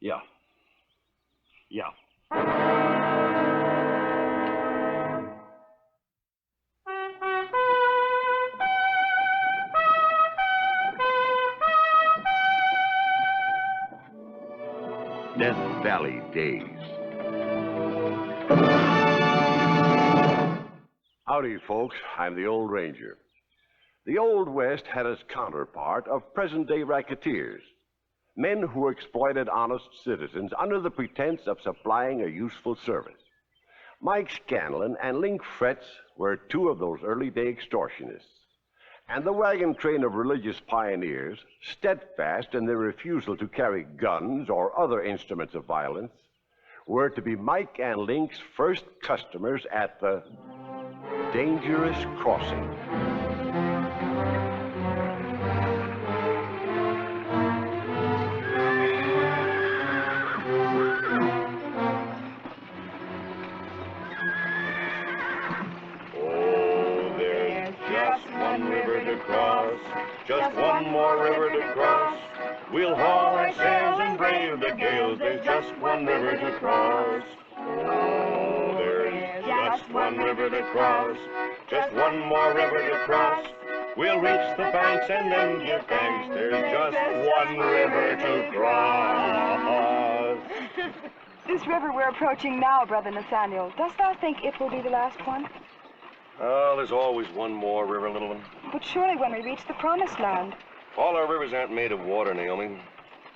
Yeah. Yeah. Death Valley Days. Howdy, folks. I'm the Old Ranger. The Old West had its counterpart of present-day racketeers, men who exploited honest citizens under the pretense of supplying a useful service. Mike Scanlon and Link Fretz were two of those early-day extortionists, and the wagon train of religious pioneers, steadfast in their refusal to carry guns or other instruments of violence, were to be Mike and Link's first customers at the Dangerous Crossing. Just one more river to cross. We'll haul our sails and brave the gales. There's just one river to cross. Oh, there's just one river to cross. Just one more river to cross. We'll reach the banks and then give thanks. There's just one river to cross. This river we're approaching now, Brother Nathaniel, dost thou think it will be the last one? Oh, there's always one more river, little one. But surely when we reach the promised land. All our rivers aren't made of water, Naomi.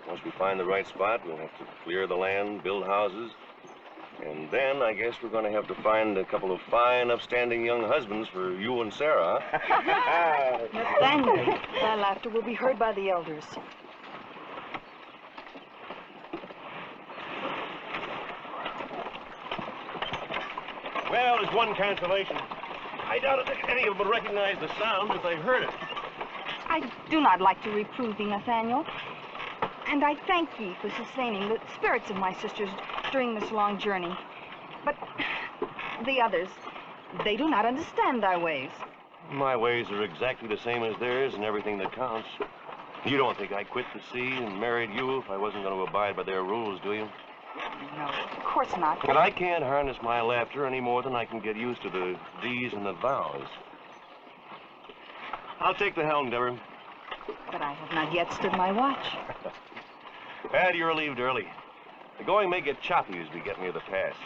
Once we find the right spot, we'll have to clear the land, build houses, and then I guess we're going to have to find a couple of fine, upstanding young husbands for you and Sarah, huh? Nathaniel, thy laughter will be heard by the elders. Well, there's one cancellation. I doubt if any of them would recognize the sound if they heard it. I do not like to reprove thee, Nathaniel. And I thank thee for sustaining the spirits of my sisters during this long journey. But the others, they do not understand thy ways. My ways are exactly the same as theirs and everything that counts. You don't think I'd quit the sea and married you if I wasn't going to abide by their rules, do you? No, of course not. But I can't harness my laughter any more than I can get used to the these and the thous. I'll take the helm, Deborah. But I have not yet stood my watch. Dad, you're relieved early. The going may get choppy as we get near the pass.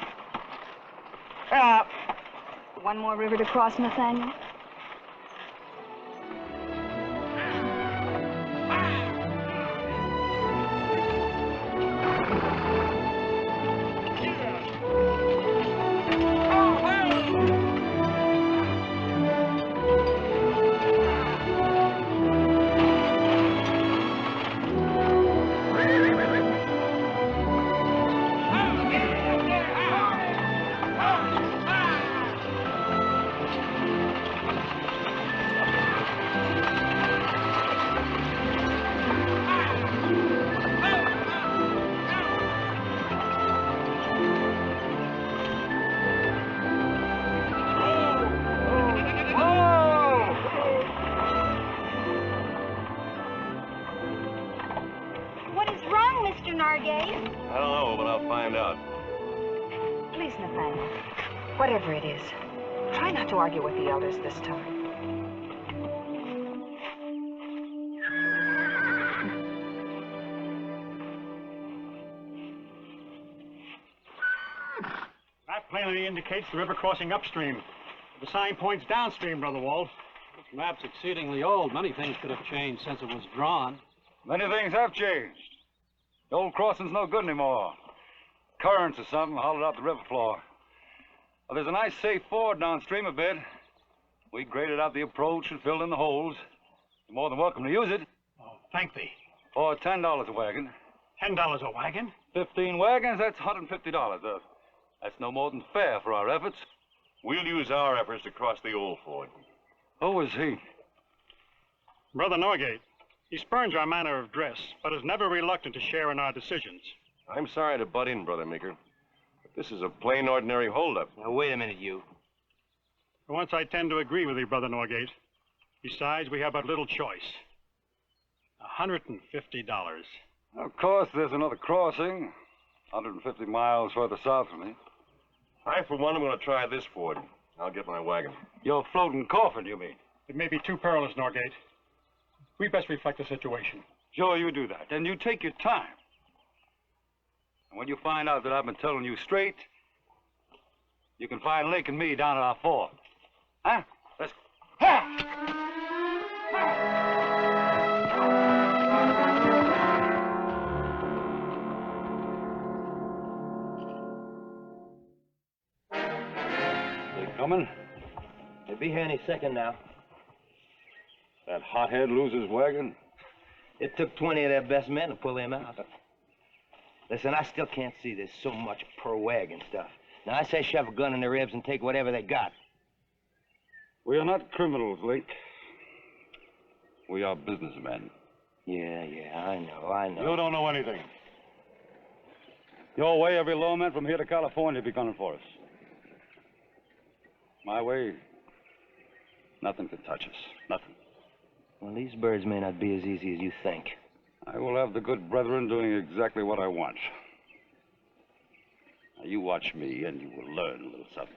One more river to cross, Nathaniel? I don't know, but I'll find out. Please, Nathaniel, whatever it is, try not to argue with the elders this time. That plainly indicates the river crossing upstream. The sign points downstream, Brother Walt. This map's exceedingly old. Many things could have changed since it was drawn. Many things have changed. The old crossing's no good anymore. Currents or something hollowed out the river floor. Well, there's a nice safe ford downstream a bit. We graded out the approach and filled in the holes. You're more than welcome to use it. Oh, thank thee. For $10 a wagon. $10 a wagon? 15 wagons, that's $150. That's no more than fair for our efforts. We'll use our efforts to cross the old ford. Who is he? Brother Norgate. He spurns our manner of dress, but is never reluctant to share in our decisions. I'm sorry to butt in, Brother Meeker, but this is a plain, ordinary holdup. Now, wait a minute, you. For once, I tend to agree with you, Brother Norgate. Besides, we have but little choice. $150. Of course, there's another crossing, 150 miles further south from me. I, for one, am going to try this ford. I'll get my wagon. Your floating coffin, you mean? It may be too perilous, Norgate. We best reflect the situation. Sure, you do that. And you take your time. And when you find out that I've been telling you straight, you can find Link and me down at our ford. Huh? Let's go. They coming? They'll be here any second now. That hothead lose his wagon? It took 20 of their best men to pull him out. Listen, I still can't see there's so much per wagon stuff. Now, I say shove a gun in their ribs and take whatever they got. We are not criminals, Link. We are businessmen. Yeah, I know. You don't know anything. Your way, every lawman from here to California be gunning for us. My way, nothing can touch us. Nothing. Well, these birds may not be as easy as you think. I will have the good brethren doing exactly what I want. Now, you watch me, and you will learn a little something.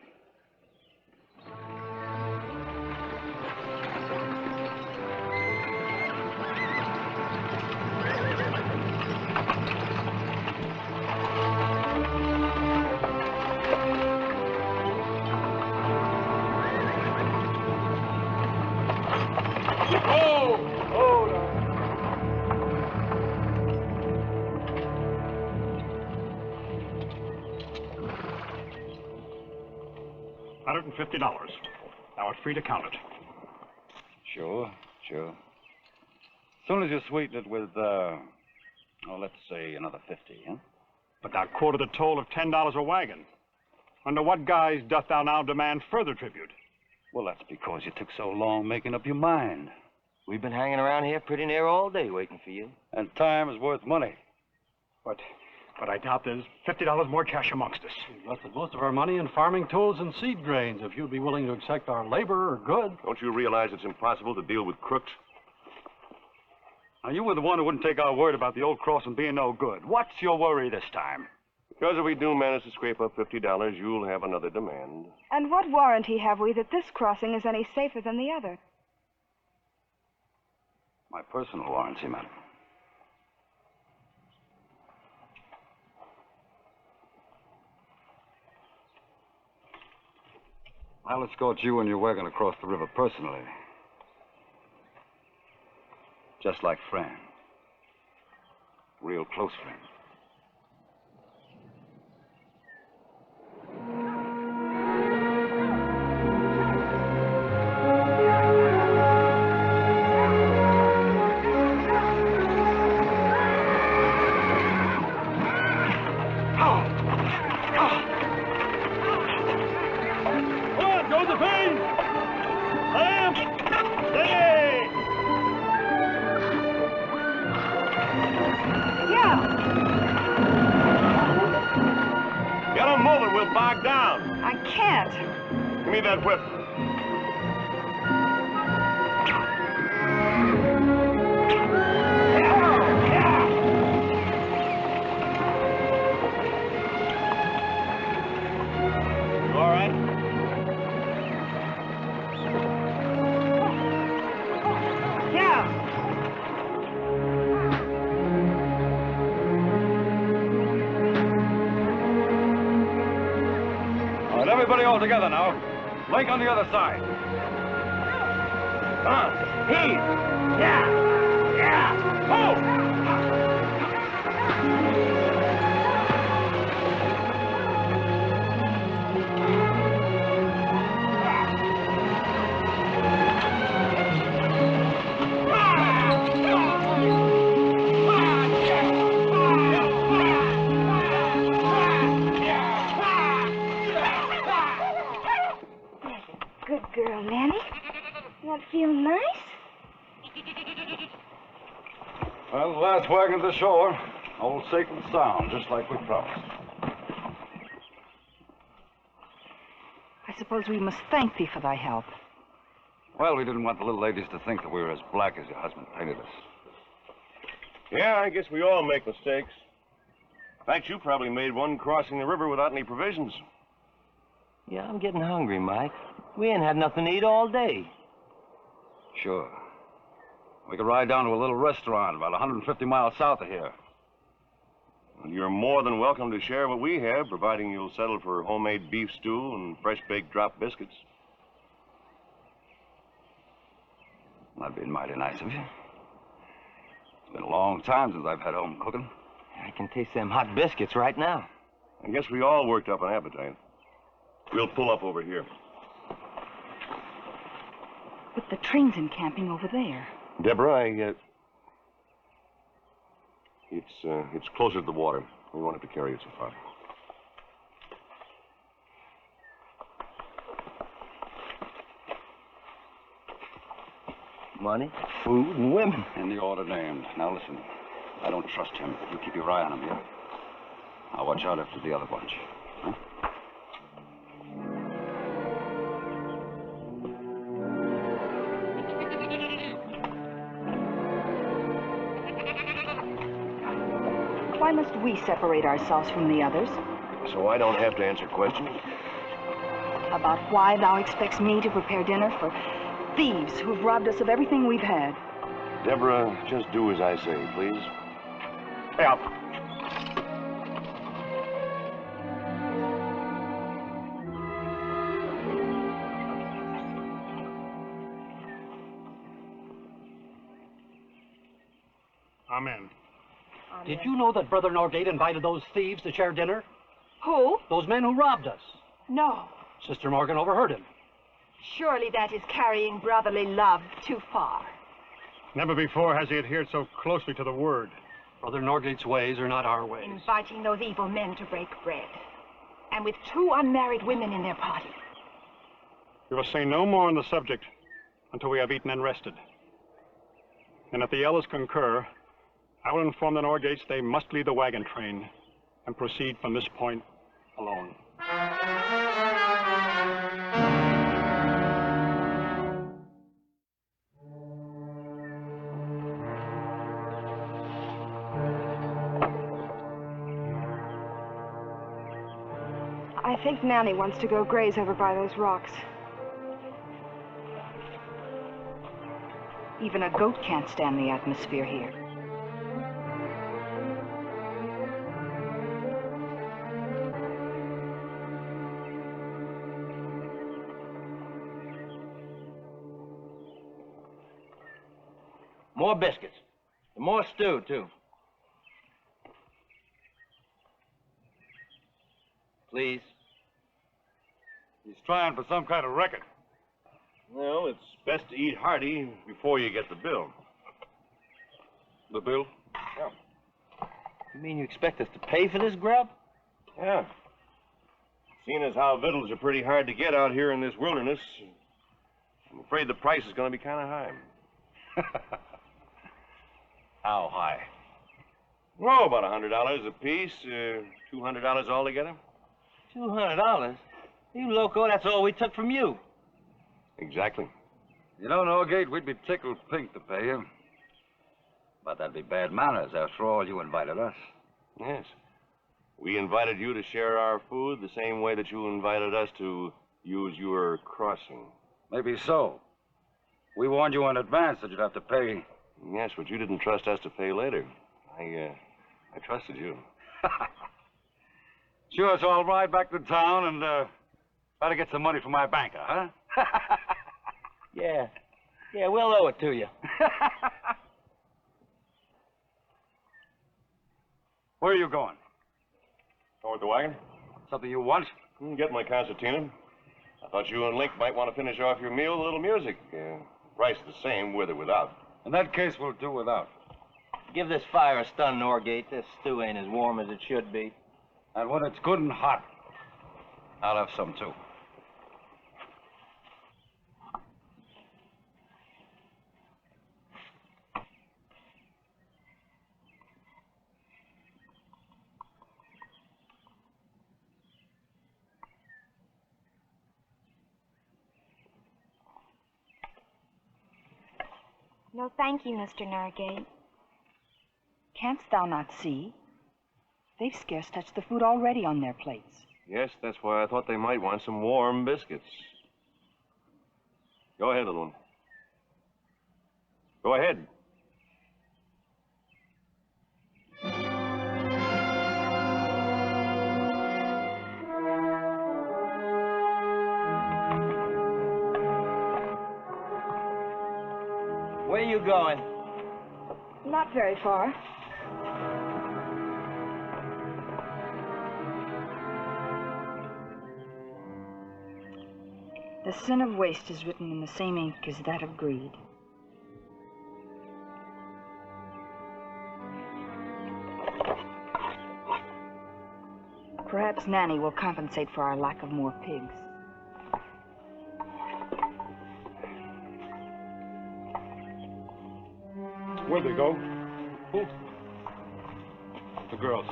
$150. Now it's free to count it. Sure. As soon as you sweeten it with, let's say another 50, huh? But thou quoted a toll of $10 a wagon. Under what guise doth thou now demand further tribute? Well, that's because you took so long making up your mind. We've been hanging around here pretty near all day waiting for you. And time is worth money. But I doubt there's $50 more cash amongst us. We've invested most of our money in farming tools and seed grains. If you'd be willing to accept our labor or good. Don't you realize it's impossible to deal with crooks? Now, you were the one who wouldn't take our word about the old crossing being no good. What's your worry this time? Because if we do manage to scrape up $50, you'll have another demand. And what warranty have we that this crossing is any safer than the other? My personal warranty, madam. I'll escort you and your wagon across the river personally. Just like friends. Real close friends. Bog down. I can't. Give me that whip. You all right? Yeah. Everybody all together now. Link on the other side. Come on. Heave. Yeah. Move. That feel nice? Well, the last wagon's ashore. All safe and sound, just like we promised. I suppose we must thank thee for thy help. Well, we didn't want the little ladies to think that we were as black as your husband painted us. Yeah, I guess we all make mistakes. In fact, you probably made one crossing the river without any provisions. Yeah, I'm getting hungry, Mike. We ain't had nothing to eat all day. Sure. We could ride down to a little restaurant about 150 miles south of here. Well, you're more than welcome to share what we have, providing you'll settle for homemade beef stew and fresh-baked drop biscuits. That'd be mighty nice of you. It's been a long time since I've had home cooking. I can taste them hot biscuits right now. I guess we all worked up an appetite. We'll pull up over here. But the train's encamping over there. Deborah, it's closer to the water. We won't have to carry it so far. Money, food, and women. In the order named. Now listen, I don't trust him. You keep your eye on him, yeah? I'll watch out after the other bunch. Huh? Why must we separate ourselves from the others? So I don't have to answer questions? About why thou expects me to prepare dinner for thieves who've robbed us of everything we've had. Deborah, just do as I say, please. Hey, up. Amen. Did you know that Brother Norgate invited those thieves to share dinner? Who? Those men who robbed us. No. Sister Morgan overheard him. Surely that is carrying brotherly love too far. Never before has he adhered so closely to the word. Brother Norgate's ways are not our ways. Inviting those evil men to break bread. And with 2 unmarried women in their party. We will say no more on the subject until we have eaten and rested. And if the elders concur, I will inform the Norgates they must leave the wagon train and proceed from this point alone. I think Nanny wants to go graze over by those rocks. Even a goat can't stand the atmosphere here. More biscuits. And more stew, too. Please. He's trying for some kind of record. Well, it's best to eat hearty before you get the bill. The bill? Yeah. You mean you expect us to pay for this grub? Yeah. Seeing as how victuals are pretty hard to get out here in this wilderness, I'm afraid the price is going to be kind of high. How high? Oh, about $100 a piece, $200 altogether. $200? You loco, that's all we took from you. Exactly. You know, Norgate, we'd be tickled pink to pay him. But that'd be bad manners. After all, you invited us. Yes. We invited you to share our food the same way that you invited us to use your crossing. Maybe so. We warned you in advance that you'd have to pay. Yes, but you didn't trust us to pay later. I trusted you. Sure, so I'll ride back to town and try to get some money from my banker, huh? Yeah, we'll owe it to you. Where are you going? Going with the wagon? Something you want? Get my concertina. I thought you and Link might want to finish off your meal with a little music. Price the same, with or without. In that case, we'll do without. Give this fire a stun, Norgate. This stew ain't as warm as it should be. And when it's good and hot, I'll have some too. No, thank you, Mr. Norgate. Canst thou not see? They've scarce touched the food already on their plates. Yes, that's why I thought they might want some warm biscuits. Go ahead, little one. Go ahead. Where are you going? Not very far. The sin of waste is written in the same ink as that of greed. Perhaps Nanny will compensate for our lack of more pigs. Where'd they go? Who? The girls.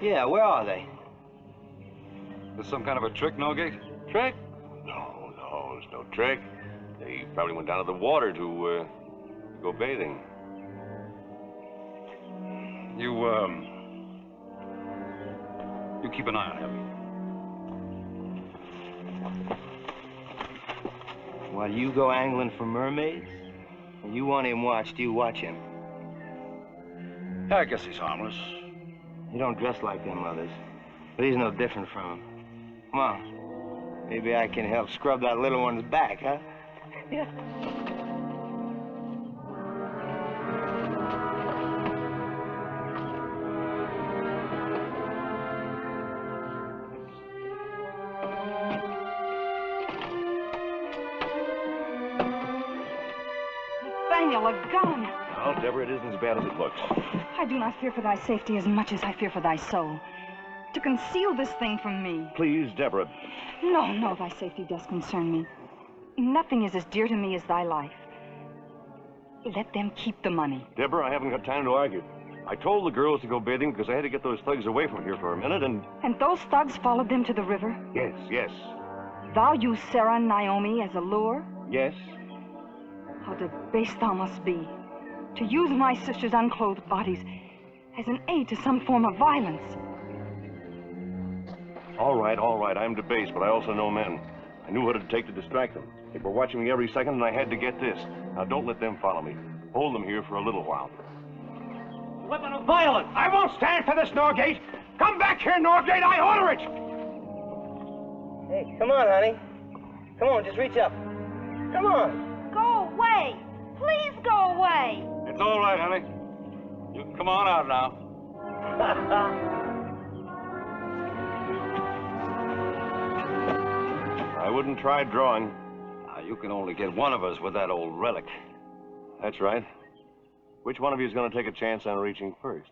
Yeah, where are they? This some kind of a trick, Norgate? Trick? No, it's no trick. They probably went down to the water to go bathing. You keep an eye on him. While you go angling for mermaids? When you want him watched, you watch him. Yeah, I guess he's harmless. He don't dress like them others, but he's no different from them. Come on. Maybe I can help scrub that little one's back, huh? Yeah. Nathaniel, a gun! Well, Deborah, it isn't as bad as it looks. I do not fear for thy safety as much as I fear for thy soul. To conceal this thing from me. Please, Deborah. No, thy safety does concern me. Nothing is as dear to me as thy life. Let them keep the money. Deborah, I haven't got time to argue. I told the girls to go bathing because I had to get those thugs away from here for a minute, and... And those thugs followed them to the river? Yes. Thou used Sarah and Naomi as a lure? Yes. How debased thou must be. To use my sister's unclothed bodies as an aid to some form of violence. All right. I'm debased, but I also know men. I knew what it'd take to distract them. They were watching me every second, and I had to get this. Now, don't let them follow me. Hold them here for a little while. Weapon of violence! I won't stand for this, Norgate! Come back here, Norgate! I order it! Hey, come on, honey. Come on, just reach up. Come on. Go away! Please go away! It's all right, honey. You can come on out now. I wouldn't try drawing. Now, you can only get one of us with that old relic. That's right. Which one of you is going to take a chance on reaching first?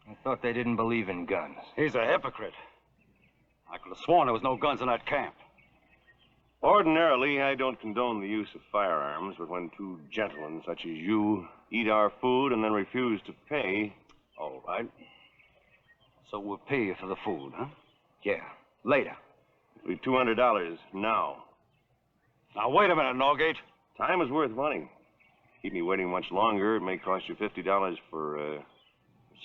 I thought they didn't believe in guns. He's a hypocrite. I could have sworn there was no guns in that camp. Ordinarily, I don't condone the use of firearms, but when two gentlemen such as you eat our food and then refuse to pay... All right. So we'll pay you for the food, huh? Yeah, later. It'll be $200 now. Now, wait a minute, Norgate. Time is worth money. Keep me waiting much longer, it may cost you $50 for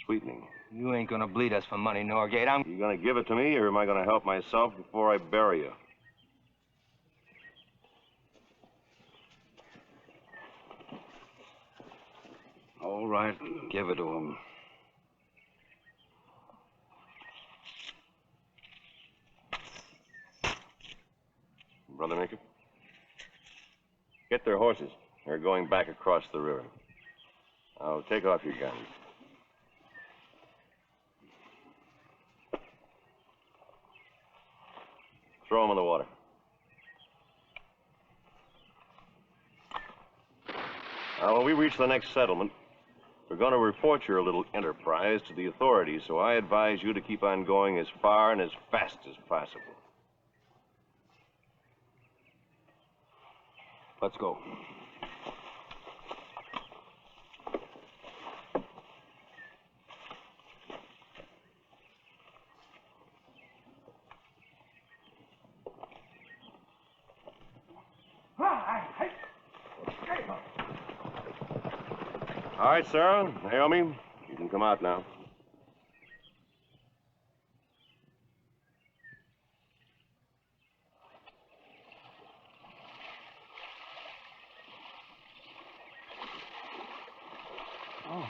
sweetening. You ain't gonna bleed us for money, Norgate. You gonna give it to me, or am I gonna help myself before I bury you? All right, give it to him. Brother Maker? Get their horses. They're going back across the river. Now, take off your guns. Throw them in the water. Now, when we reach the next settlement, we're going to report your little enterprise to the authorities, so I advise you to keep on going as far and as fast as possible. Let's go. All right, Sarah, Naomi, you can come out now. Oh.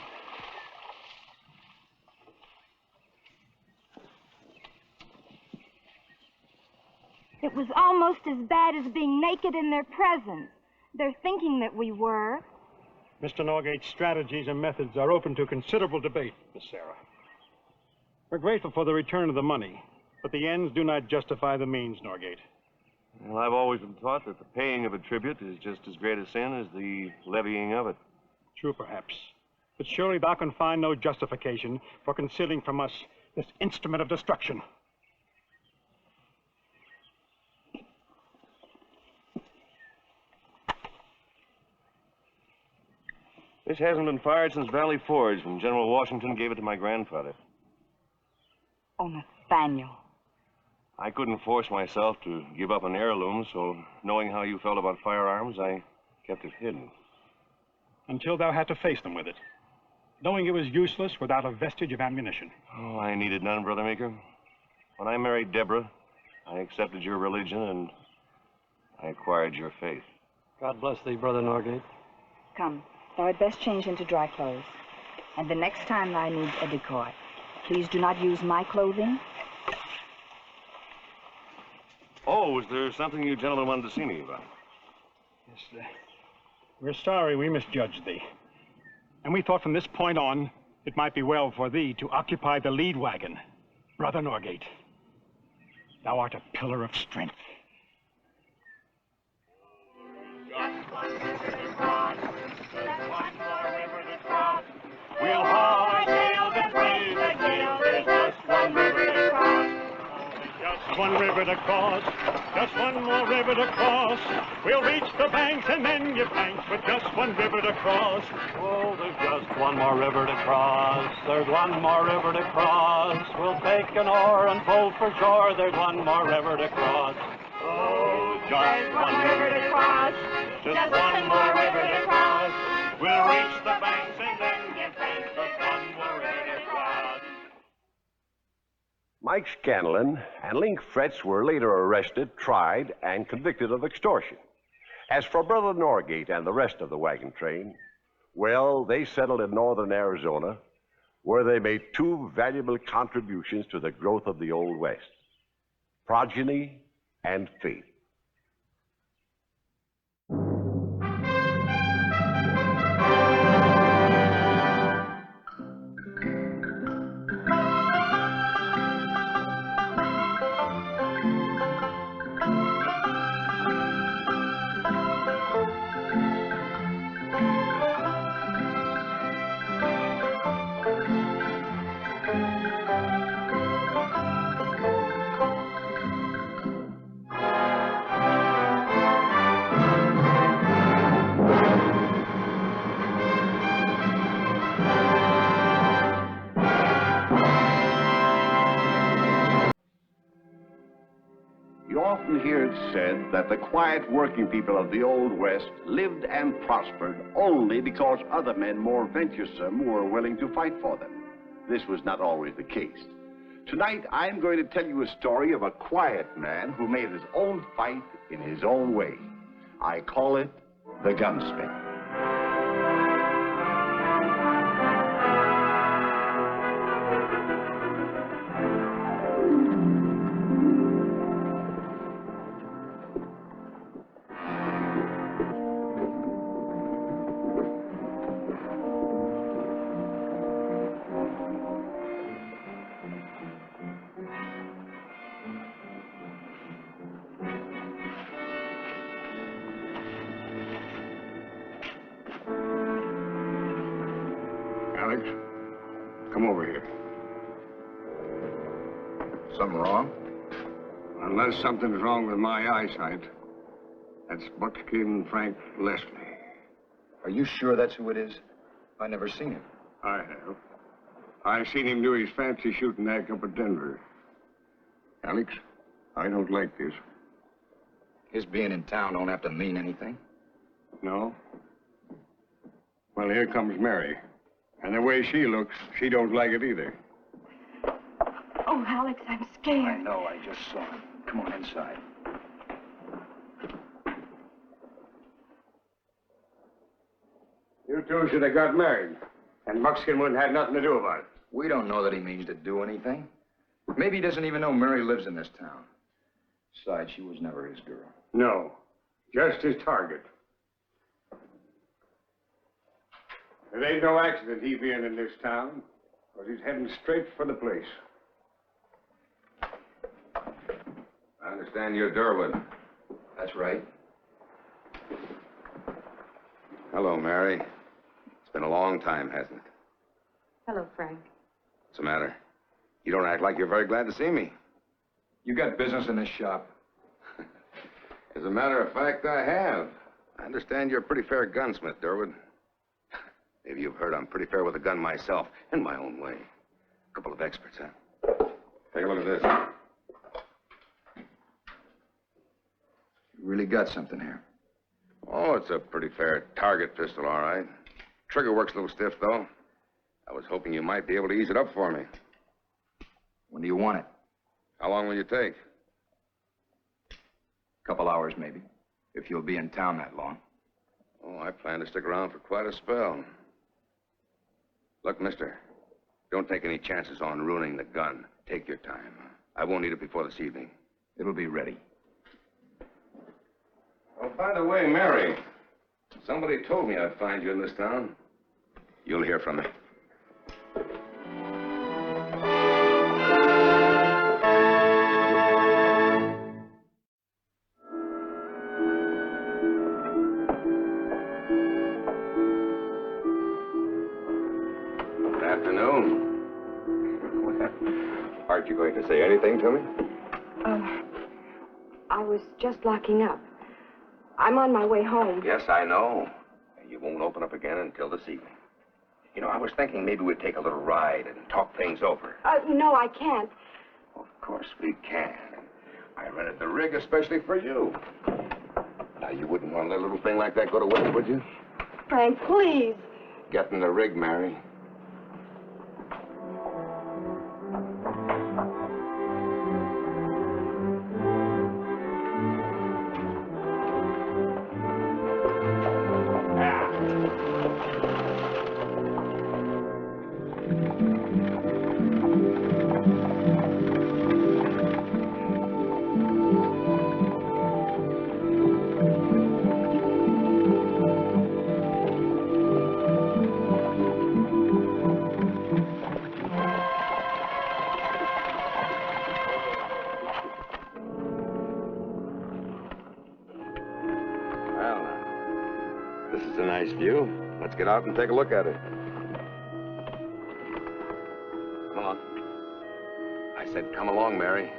It was almost as bad as being naked in their presence. They're thinking that we were. Mr. Norgate's strategies and methods are open to considerable debate, Miss Sarah. We're grateful for the return of the money, but the ends do not justify the means, Norgate. Well, I've always been taught that the paying of a tribute is just as great a sin as the levying of it. True, perhaps. But surely thou can find no justification for concealing from us this instrument of destruction. This hasn't been fired since Valley Forge when General Washington gave it to my grandfather. Oh, Nathaniel. I couldn't force myself to give up an heirloom, so knowing how you felt about firearms, I kept it hidden. Until thou had to face them with it, knowing it was useless without a vestige of ammunition. Oh, I needed none, Brother Meeker. When I married Deborah, I accepted your religion and I acquired your faith. God bless thee, Brother Norgate. Come, thou had best change into dry clothes. And the next time thou need a decoy, please do not use my clothing. Oh, was there something you gentlemen wanted to see me about? Yes, we're sorry we misjudged thee. And we thought from this point on, it might be well for thee to occupy the lead wagon. Brother Norgate, thou art a pillar of strength. We'll haul our sails and brave the gale. There's just one river to cross. Just one river to cross, just one more river to cross. We'll reach the banks and then give thanks with just one river to cross. Oh, there's just one more river to cross. There's one more river to cross. We'll take an oar and pull for shore. There's one more river to cross. Oh, just one river to cross. Just one more river to cross. We'll reach the banks and then give thanks. Just one more river to cross. Mike Scanlon and Link Fretz were later arrested, tried, and convicted of extortion. As for Brother Norgate and the rest of the wagon train, well, they settled in northern Arizona, where they made two valuable contributions to the growth of the Old West: progeny and faith. You often hear it said that the quiet working people of the Old West lived and prospered only because other men more venturesome were willing to fight for them. This was not always the case. Tonight, I'm going to tell you a story of a quiet man who made his own fight in his own way. I call it the gunsmith. Alex, come over here. Something wrong? Unless something's wrong with my eyesight. That's Buckskin Frank Leslie. Are you sure that's who it is? I never seen him. I have. I seen him do his fancy shooting act up at Denver. Alex, I don't like this. His being in town don't have to mean anything. No. Well, here comes Mary. And the way she looks, she don't like it either. Oh, Alex, I'm scared. I know, I just saw him. Come on inside. You two should have got married. And Buckskin wouldn't have had nothing to do about it. We don't know that he means to do anything. Maybe he doesn't even know Mary lives in this town. Besides, she was never his girl. No, just his target. It ain't no accident he being in this town, because he's heading straight for the place. I understand you're Durwood. That's right. Hello, Mary. It's been a long time, hasn't it? Hello, Frank. What's the matter? You don't act like you're very glad to see me. You got business in this shop? As a matter of fact, I have. I understand you're a pretty fair gunsmith, Durwood. Maybe you've heard I'm pretty fair with a gun myself, in my own way. A couple of experts, huh? Take a look at this. You really got something here. Oh, it's a pretty fair target pistol, all right. Trigger work's a little stiff, though. I was hoping you might be able to ease it up for me. When do you want it? How long will you take? A couple hours, maybe, if you'll be in town that long. Oh, I plan to stick around for quite a spell. Look, mister, don't take any chances on ruining the gun. Take your time. I won't need it before this evening. It'll be ready. Oh, by the way, Mary, somebody told me I'd find you in this town. You'll hear from me. Good afternoon. Aren't you going to say anything to me? I was just locking up. I'm on my way home. Yes, I know. You won't open up again until this evening. You know, I was thinking maybe we'd take a little ride and talk things over. No, I can't. Of course we can. I rented the rig especially for you. Now, you wouldn't want to let a little thing like that go to waste, would you? Frank, please. Get in the rig, Mary. Let's get out and take a look at it. Come on. I said come along, Mary.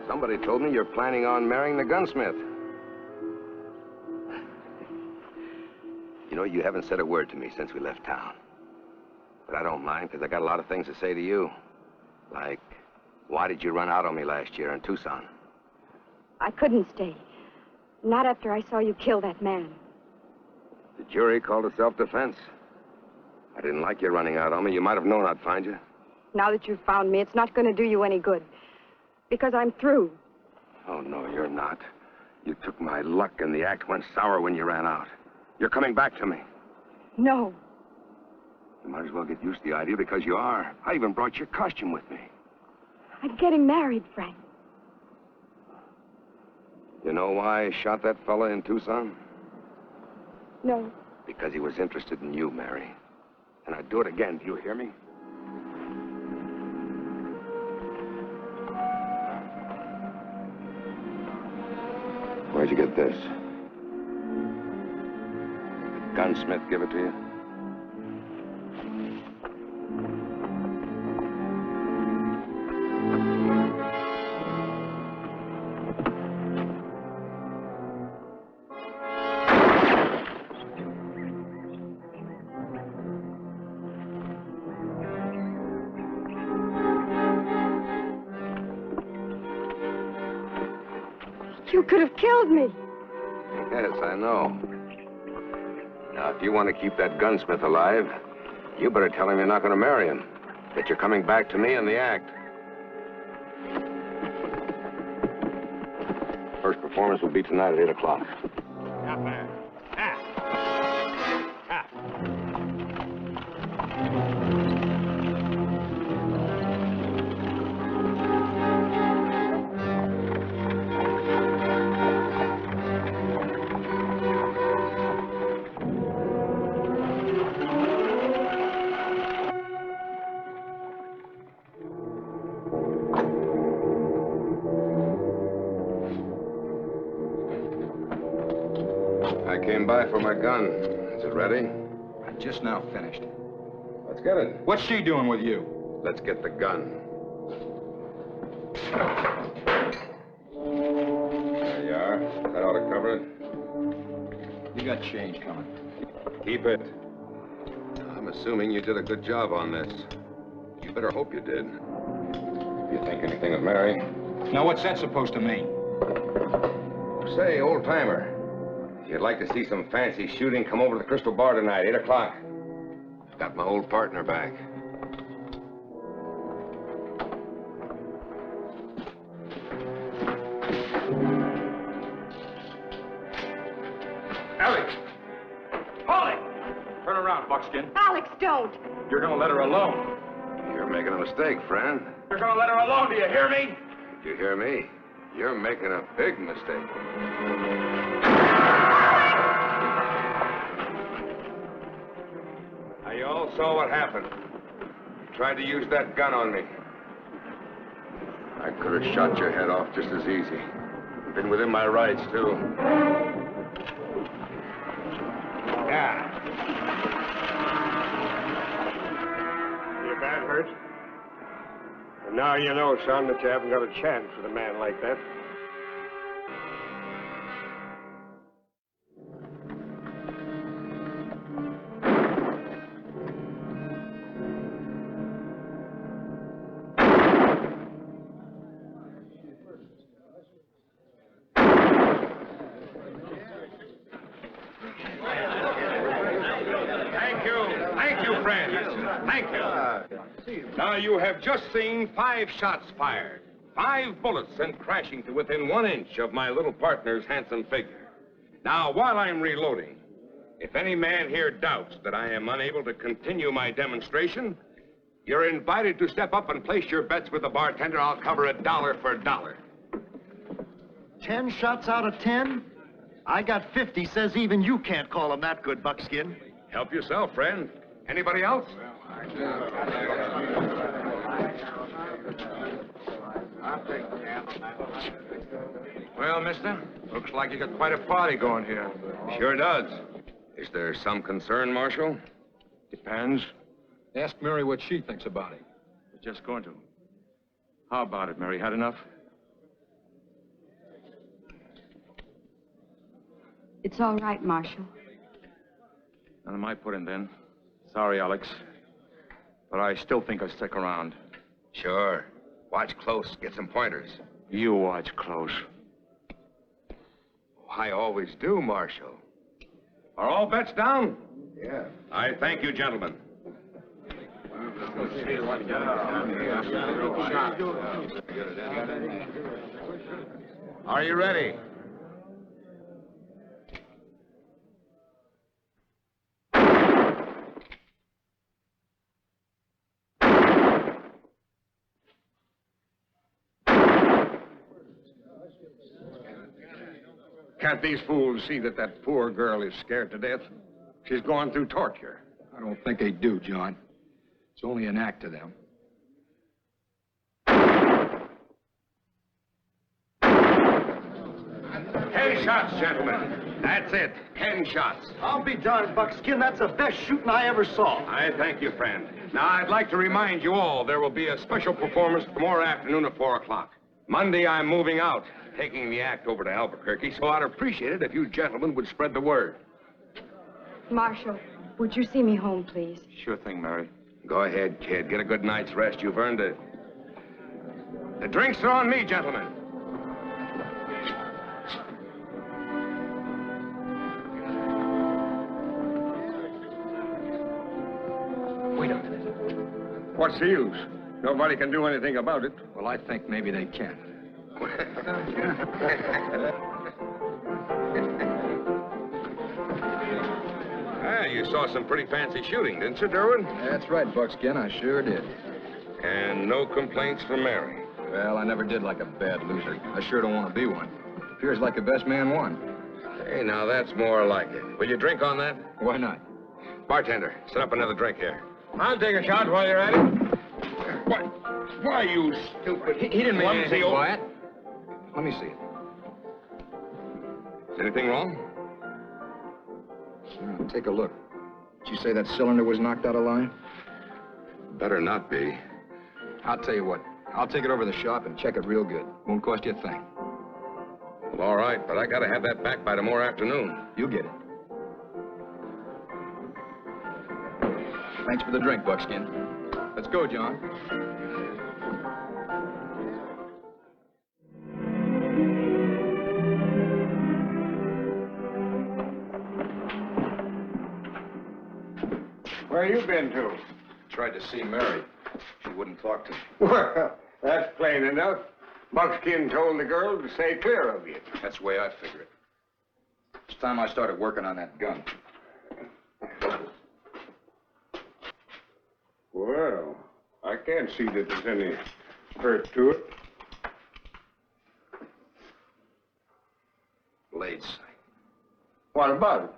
Somebody told me you're planning on marrying the gunsmith. You know, you haven't said a word to me since we left town. But I don't mind, because I got a lot of things to say to you. Like, why did you run out on me last year in Tucson? I couldn't stay. Not after I saw you kill that man. The jury called it self-defense. I didn't like you running out on me. You might have known I'd find you. Now that you've found me, it's not going to do you any good. Because I'm through. Oh, no, you're not. You took my luck, and the act went sour when you ran out. You're coming back to me. No. You might as well get used to the idea, because you are. I even brought your costume with me. I'm getting married, Frank. You know why I shot that fella in Tucson? No. Because he was interested in you, Mary. And I'd do it again. Do you hear me? Where'd you get this? The gunsmith give it to you? You could have killed me. Yes, I know. Now, if you want to keep that gunsmith alive, you better tell him you're not going to marry him. That you're coming back to me in the act. First performance will be tonight at 8 o'clock. I came by for my gun. Is it ready? I just now finished. Let's get it. What's she doing with you? Let's get the gun. There you are. That ought to cover it. You got change coming. Keep it. I'm assuming you did a good job on this. You better hope you did. If you think anything of Mary. Now, what's that supposed to mean? Say, old-timer, if you'd like to see some fancy shooting, come over to the Crystal Bar tonight, 8 o'clock. Got my old partner back. Alex! Polly! Turn around, Buckskin. Alex, don't. You're gonna let her alone. You're making a mistake, friend. You're gonna let her alone, do you hear me? Did you hear me? You're making a big mistake. Now, you all saw what happened. You tried to use that gun on me. I could have shot your head off just as easy. Been within my rights, too. Yeah. You're bad hurt? And now you know, son, that you haven't got a chance with a man like that. Thank you, friends. Thank you. Now, you have just seen 5 shots fired. 5 bullets sent crashing to within 1 inch of my little partner's handsome figure. Now, while I'm reloading, if any man here doubts that I am unable to continue my demonstration, you're invited to step up and place your bets with the bartender. I'll cover it dollar for dollar. 10 shots out of 10? I got 50, says even you can't call him that good, Buckskin. Help yourself, friend. Anybody else? Well, mister, looks like you got quite a party going here. Sure does. Is there some concern, Marshal? Depends. Ask Mary what she thinks about it. We're just going to. How about it, Mary? Had enough? It's all right, Marshal. None of my put in then. Sorry, Alex. But I still think I'll stick around. Sure. Watch close. Get some pointers. You watch close. I always do, Marshal. Are all bets down? Yeah. I thank you, gentlemen. Are you ready? Can't these fools see that that poor girl is scared to death? She's going through torture. I don't think they do, John. It's only an act to them. 10 shots, gentlemen. That's it. 10 shots. I'll be darned, Buckskin. That's the best shooting I ever saw. I thank you, friend. Now, I'd like to remind you all there will be a special performance tomorrow afternoon at 4 o'clock. Monday, I'm moving out, taking the act over to Albuquerque, so I'd appreciate it if you gentlemen would spread the word. Marshal, would you see me home, please? Sure thing, Mary. Go ahead, kid. Get a good night's rest. You've earned it. The drinks are on me, gentlemen. Wait a minute. What's the use? Nobody can do anything about it. Well, I think maybe they can. Ah, you saw some pretty fancy shooting, didn't you, Derwin? That's right, Buckskin. I sure did. And no complaints from Mary. Well, I never did like a bad loser. I sure don't want to be one. Appears like the best man won. Hey, now that's more like it. Will you drink on that? Why not? Bartender, set up another drink here. I'll take a shot while you're at it. Why, you stupid... He didn't mean anything by it. Let me see it. Is anything wrong? Take a look. Did you say that cylinder was knocked out of line? Better not be. I'll tell you what. I'll take it over to the shop and check it real good. Won't cost you a thing. Well, all right, but I gotta have that back by tomorrow afternoon. You'll get it. Thanks for the drink, Buckskin. Let's go, John. Where you been to? Tried to see Mary. She wouldn't talk to me. Well, that's plain enough. Buckskin told the girl to stay clear of you. That's the way I figure it. It's time I started working on that gun. Well, I can't see that there's any hurt to it. Blades. What about it?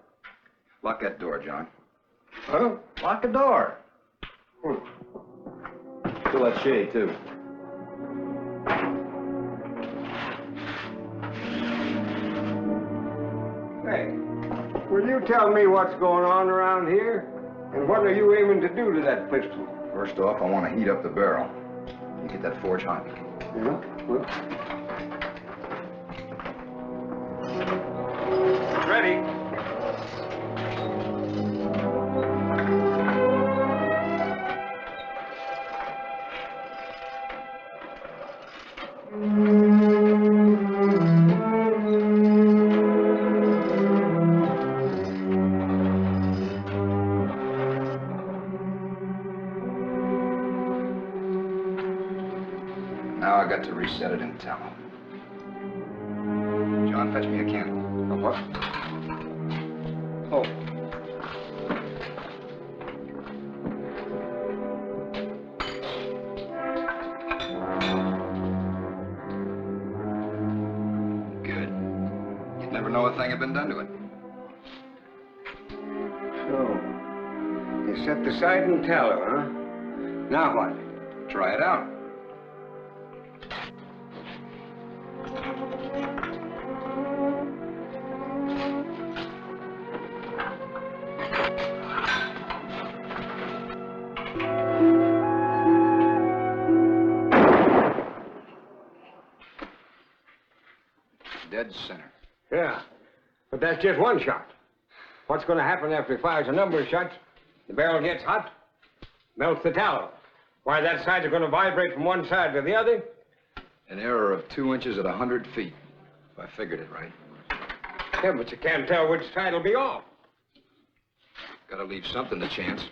Lock that door, John. Huh? Lock the door. Fill that shade, too. Hey, will you tell me what's going on around here? And what are you aiming to do to that pistol? First off, I want to heat up the barrel. You get that forge hot. Yeah? Well. Ready. Now I got to reset it in tallow. John, fetch me a candle. A what? Oh. Good. You'd never know a thing had been done to it. So, you set the side in tallow, huh? Now what? Try it out. Dead center. Yeah, but that's just one shot. What's going to happen after he fires a number of shots? The barrel gets hot, melts the tallow. Why, that side's going to vibrate from one side to the other. An error of 2 inches at 100 feet, if I figured it right. Yeah, but you can't tell which side will be off. Gotta leave something to chance.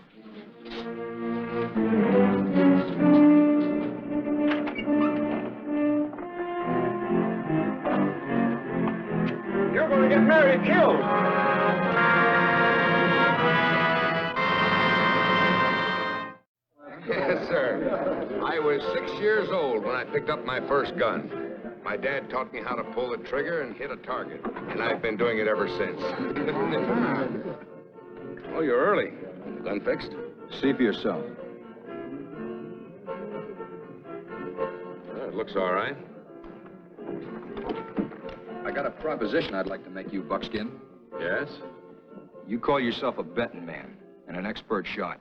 You're going to get Mary killed. Yes, sir. I was 6 years old when I picked up my first gun. My dad taught me how to pull the trigger and hit a target, and I've been doing it ever since. Oh, you're early. Gun fixed? See for yourself. Well, it looks all right. I got a proposition I'd like to make you, Buckskin. Yes? You call yourself a betting man and an expert shot.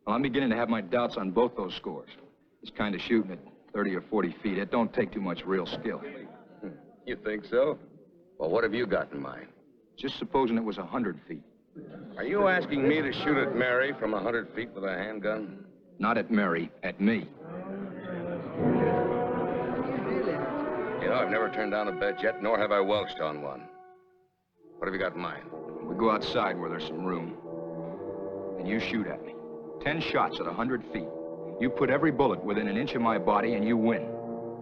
Well, I'm beginning to have my doubts on both those scores. This kind of shooting at 30 or 40 feet, it don't take too much real skill. You think so? Well, what have you got in mind? Just supposing it was 100 feet. Are you asking me to shoot at Mary from 100 feet with a handgun? Not at Mary, at me. You know, I've never turned down a bet yet, nor have I welched on one. What have you got in mind? We go outside where there's some room, and you shoot at me. 10 shots at 100 feet. You put every bullet within an inch of my body and you win.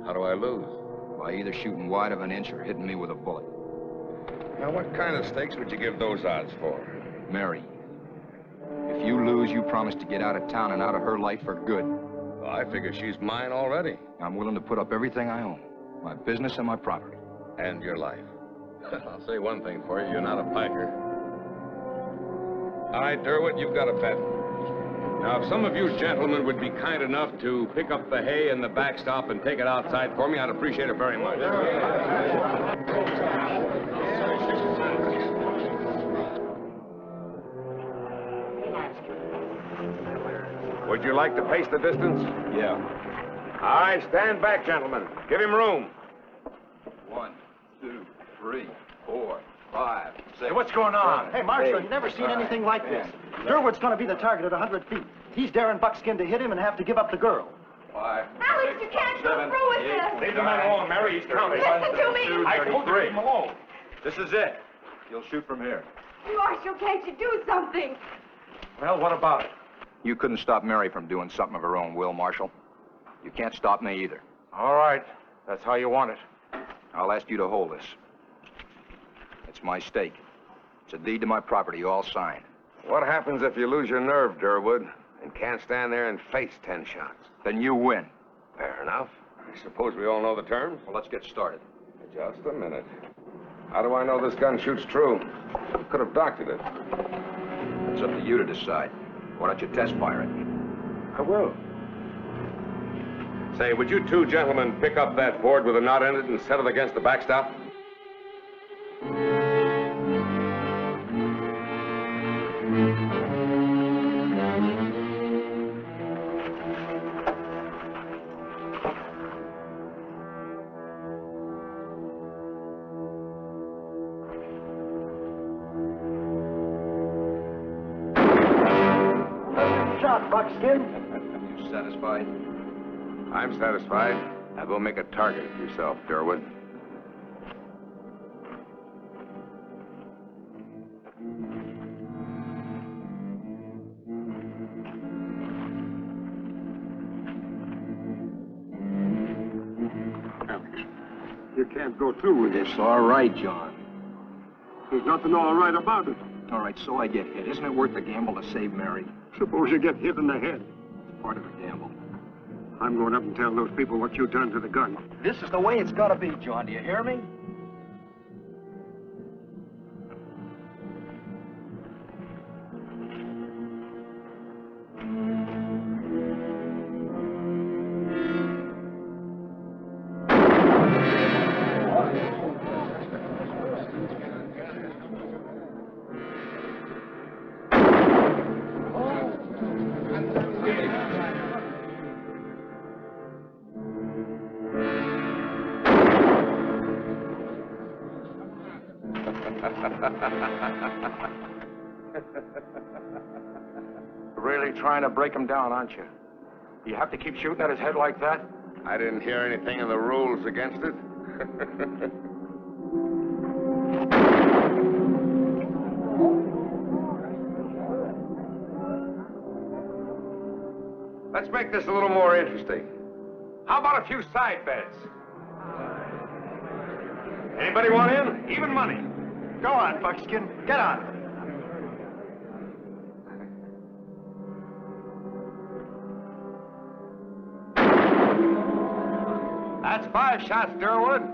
How do I lose? By either shooting wide of an inch or hitting me with a bullet. Now, what kind of stakes would you give those odds for? Mary, if you lose, you promise to get out of town and out of her life for good. Well, I figure she's mine already. I'm willing to put up everything I own. My business and my property. And your life. I'll say one thing for you, you're not a piker. All right, Durwood, you've got a bet. Now, if some of you gentlemen would be kind enough to pick up the hay and the backstop and take it outside for me, I'd appreciate it very much. Would you like to pace the distance? Yeah. All right, stand back, gentlemen. Give him room. 1, 2, 3, 4, 5, 6. Hey, what's going on? Hey, Marshal, Eight, you never seen 9, anything like this. 10, Durwood's going to be the target at 100 feet. He's daring Buckskin to hit him and have to give up the girl. 5. Alex, you can't go through with this. Leave the man alone, Mary. He's counting. Listen to me. I told you to leave him alone. This is it. You'll shoot from here. Marshal, can't you do something? Well, what about it? You couldn't stop Mary from doing something of her own will, Marshal. You can't stop me either. All right. That's how you want it. I'll ask you to hold this. It's my stake. It's a deed to my property, all signed. What happens if you lose your nerve, Durwood, and can't stand there and face 10 shots? Then you win. Fair enough. I suppose we all know the terms. Well, let's get started. Just a minute. How do I know this gun shoots true? You could have doctored it. It's up to you to decide. Why don't you test fire it? I will. Say, would you two gentlemen pick up that board with a knot in it and set it against the backstop? Shot, Buckskin. You satisfied? I'm satisfied. Now go make a target of yourself, Durwood. Alex, you can't go through with this. It's all right, John. There's nothing all right about it. All right, so I get hit. Isn't it worth the gamble to save Mary? Suppose you get hit in the head. It's part of the gamble. I'm going up and tell those people what you done to the gun. This is the way it's got to be, John. Do you hear me? Really trying to break him down, aren't you? You have to keep shooting at his head like that? I didn't hear anything in the rules against it. Let's make this a little more interesting. How about a few side bets? Anybody want in? Even money. Go on, Buckskin. Get on. That's 5 shots, Durwood.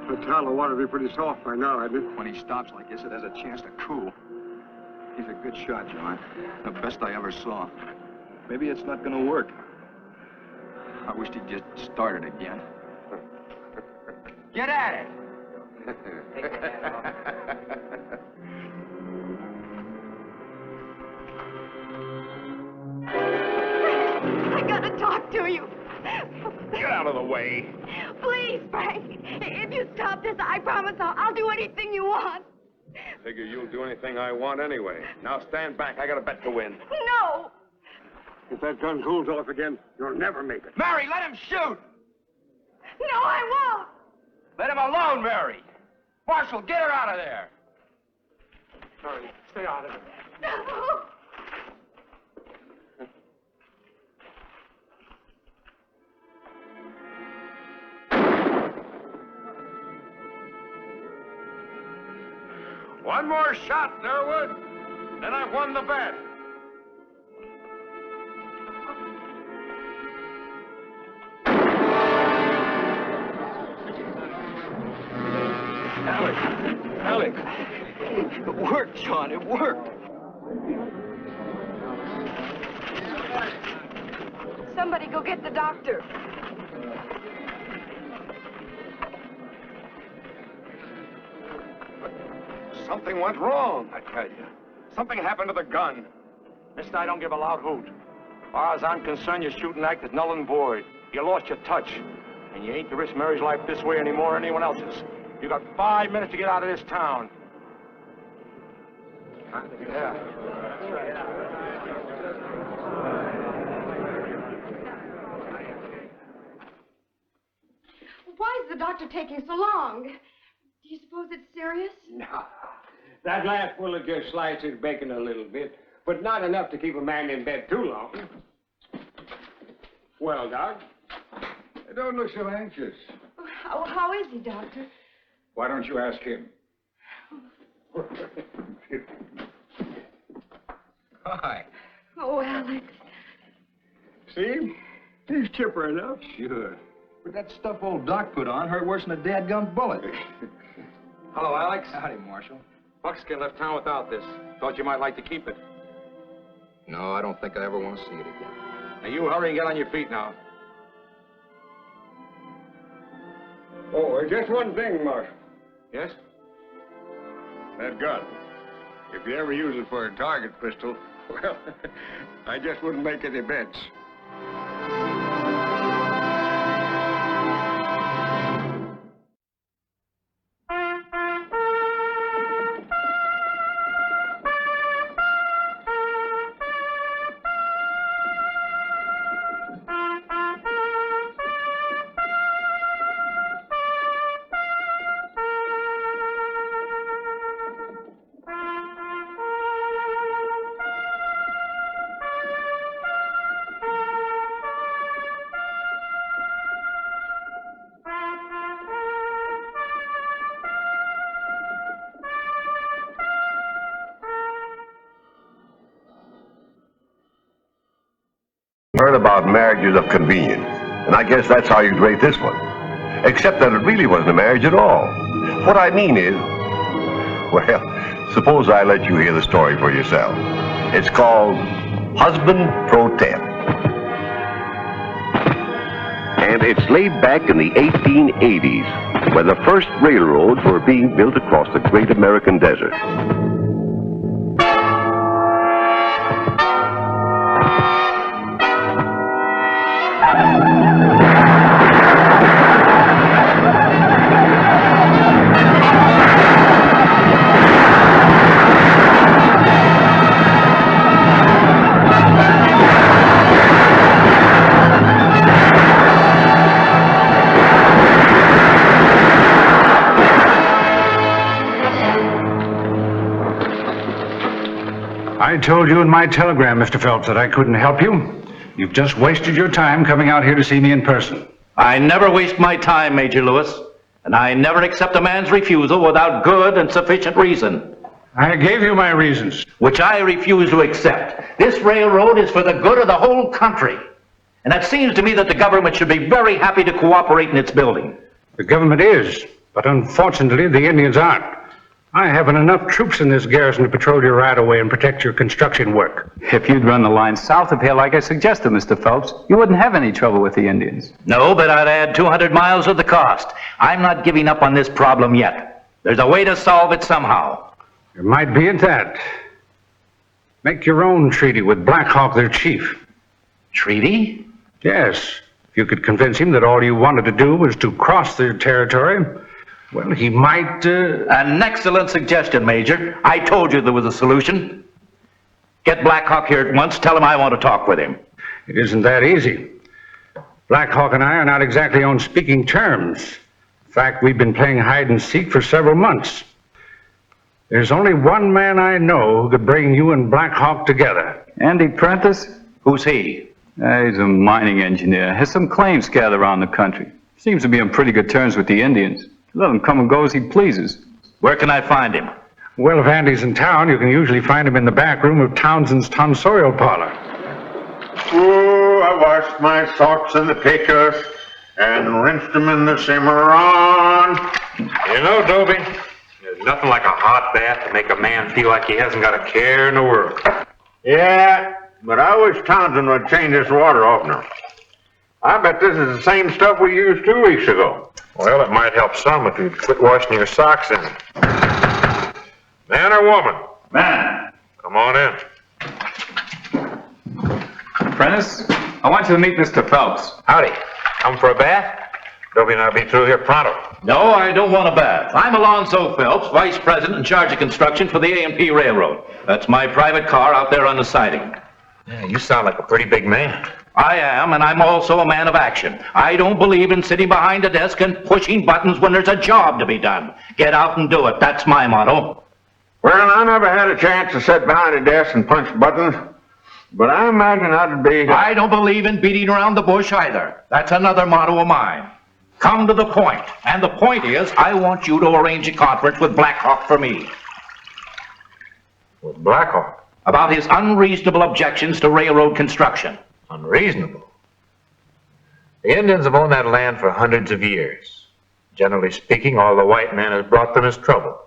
The tallow ought to be pretty soft by now, hadn't it? When he stops like this, it has a chance to cool. He's a good shot, John. The best I ever saw. Maybe it's not going to work. I wished he'd just started again. Get at it. out of the way. Please, Frank. If you stop this, I promise I'll do anything you want. Figure you'll do anything I want anyway. Now stand back. I got a bet to win. No. If that gun cools off again, you'll never make it. Mary, let him shoot! No, I won't. Let him alone, Mary. Marshal, get her out of there. Mary, stay out of it. No. One more shot, Durwood. Then I've won the bet. Alec. It worked, John. It worked. Somebody go get the doctor. Something went wrong, I tell you. Something happened to the gun. Mister, I don't give a loud hoot. As far as I'm concerned, your shooting act is null and void. You lost your touch. And you ain't to risk Mary's life this way anymore or anyone else's. You got 5 minutes to get out of this town. Yeah. Why is the doctor taking so long? Do you suppose it's serious? No. That last bullet just sliced his bacon a little bit, but not enough to keep a man in bed too long. Well, Doc? You don't look so anxious. How is he, Doctor? Why don't you ask him? Hi. Oh, Alex. See? He's chipper enough. Sure. But that stuff old Doc put on hurt worse than a dadgum bullet. Hello, Alex. Howdy, Marshal. Buckskin left town without this. Thought you might like to keep it. No, I don't think I ever want to see it again. Now, you hurry and get on your feet now. Oh, just one thing, Marshal. Yes? That gun. If you ever use it for a target pistol, well, I just wouldn't make any bets. Heard about marriages of convenience, and I guess that's how you'd rate this one. Except that it really wasn't a marriage at all. What I mean is, well, suppose I let you hear the story for yourself. It's called Husband Pro Tem. And it's laid back in the 1880s, when the first railroads were being built across the great American desert. I told you in my telegram, Mr. Phelps, that I couldn't help you. You've just wasted your time coming out here to see me in person. I never waste my time, Major Lewis, and I never accept a man's refusal without good and sufficient reason. I gave you my reasons. Which I refuse to accept. This railroad is for the good of the whole country. And it seems to me that the government should be very happy to cooperate in its building. The government is, but unfortunately the Indians aren't. I haven't enough troops in this garrison to patrol your right-of-way and protect your construction work. If you'd run the line south of here like I suggested, Mr. Phelps, you wouldn't have any trouble with the Indians. No, but I'd add 200 miles of the cost. I'm not giving up on this problem yet. There's a way to solve it somehow. There might be at that. Make your own treaty with Black Hawk, their chief. Treaty? Yes. If you could convince him that all you wanted to do was to cross their territory, well, he might, An excellent suggestion, Major. I told you there was a solution. Get Black Hawk here at once. Tell him I want to talk with him. It isn't that easy. Black Hawk and I are not exactly on speaking terms. In fact, we've been playing hide and seek for several months. There's only one man I know who could bring you and Black Hawk together. Andy Prentice? Who's he? He's a mining engineer. Has some claims scattered around the country. Seems to be on pretty good terms with the Indians. Let him come and go as he pleases. Where can I find him? Well, if Andy's in town, you can usually find him in the back room of Townsend's tonsorial parlor. Oh, I washed my socks in the pickus and rinsed them in the Cimarron. You know, Dobie, there's nothing like a hot bath to make a man feel like he hasn't got a care in the world. Yeah, but I wish Townsend would change this water oftener. I bet this is the same stuff we used 2 weeks ago. Well, it might help some if you'd quit washing your socks in it. Man or woman? Man. Come on in. Prentice, I want you to meet Mr. Phelps. Howdy. Come for a bath? Dobie and I'll be through here pronto. No, I don't want a bath. I'm Alonzo Phelps, Vice President in charge of construction for the A&P Railroad. That's my private car out there on the siding. Yeah, you sound like a pretty big man. I am, and I'm also a man of action. I don't believe in sitting behind a desk and pushing buttons when there's a job to be done. Get out and do it. That's my motto. Well, I never had a chance to sit behind a desk and punch buttons, but I imagine that'd be... I don't believe in beating around the bush either. That's another motto of mine. Come to the point. And the point is, I want you to arrange a conference with Black Hawk for me. With Black Hawk? About his unreasonable objections to railroad construction. Unreasonable? The Indians have owned that land for hundreds of years. Generally speaking, all the white man has brought them is trouble.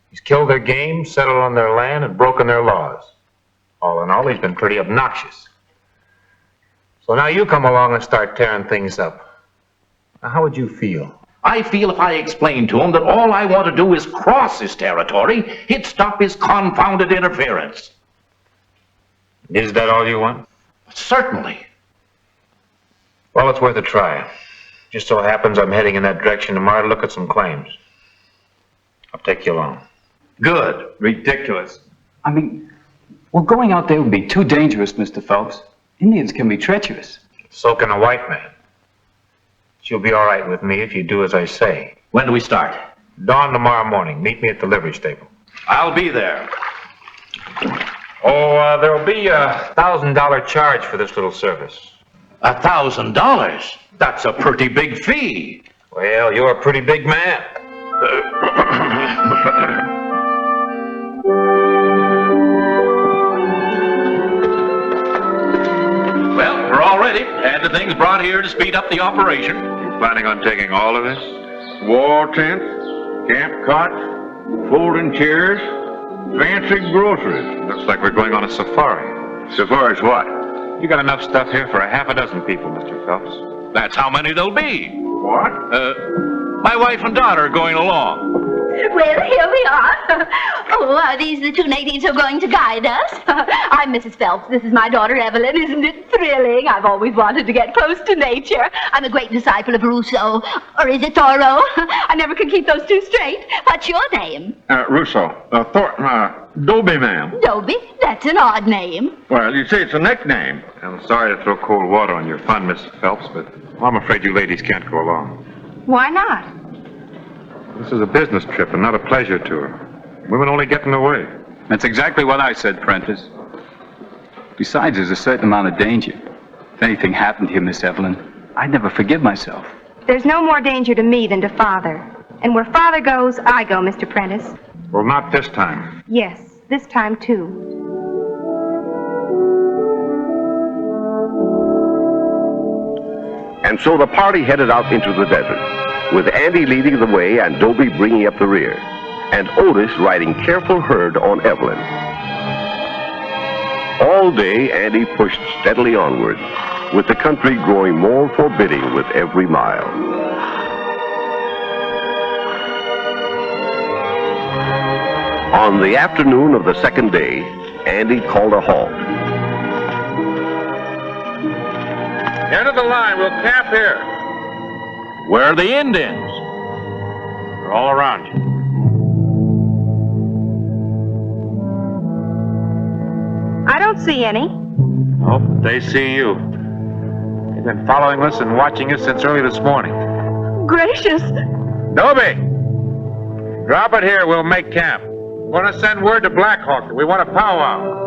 He's killed their game, settled on their land, and broken their laws. All in all, he's been pretty obnoxious. So now you come along and start tearing things up. Now, how would you feel? I feel if I explained to him that all I want to do is cross his territory, he'd stop his confounded interference. Is that all you want? Certainly. Well, it's worth a try. Just so happens I'm heading in that direction tomorrow to look at some claims. I'll take you along. Good. Ridiculous. I mean, well, going out there would be too dangerous, Mr. Phelps. Indians can be treacherous. So can a white man. You'll be all right with me if you do as I say. When do we start? Dawn tomorrow morning. Meet me at the livery stable. I'll be there. Oh, there'll be a $1,000 charge for this little service. $1,000? That's a pretty big fee. Well, you're a pretty big man. Well, we're all ready. Had the things brought here to speed up the operation. You planning on taking all of this? Wall tents, camp cots, folding chairs, fancy groceries. Looks like we're going on a safari. Safari's what? You got enough stuff here for a half a dozen people, Mr. Phelps. That's how many there'll be. What? My wife and daughter are going along. Well, here we are. Oh, are these the two natives who are going to guide us? I'm Mrs. Phelps. This is my daughter, Evelyn. Isn't it thrilling? I've always wanted to get close to nature. I'm a great disciple of Rousseau. Or is it Thoreau? I never could keep those two straight. What's your name? Rousseau. Thornton, Dobie, ma'am. Dobie? That's an odd name. Well, you see, it's a nickname. I'm sorry to throw cold water on your fun, Mrs. Phelps, but I'm afraid you ladies can't go along. Why not? This is a business trip and not a pleasure tour. Women only get in the way. That's exactly what I said, Prentice. Besides, there's a certain amount of danger. If anything happened to you, Miss Evelyn, I'd never forgive myself. There's no more danger to me than to Father. And where Father goes, I go, Mr. Prentice. Well, not this time. Yes, this time, too. And so the party headed out into the desert, with Andy leading the way and Dobie bringing up the rear, and Otis riding careful herd on Evelyn. All day, Andy pushed steadily onward, with the country growing more forbidding with every mile. On the afternoon of the second day, Andy called a halt. End of the line. We'll camp here. Where are the Indians? They're all around you. I don't see any. Oh, they see you. They've been following us and watching us since early this morning. Gracious. Dobie! Drop it here. We'll make camp. Want to send word to Black Hawk that we want a powwow.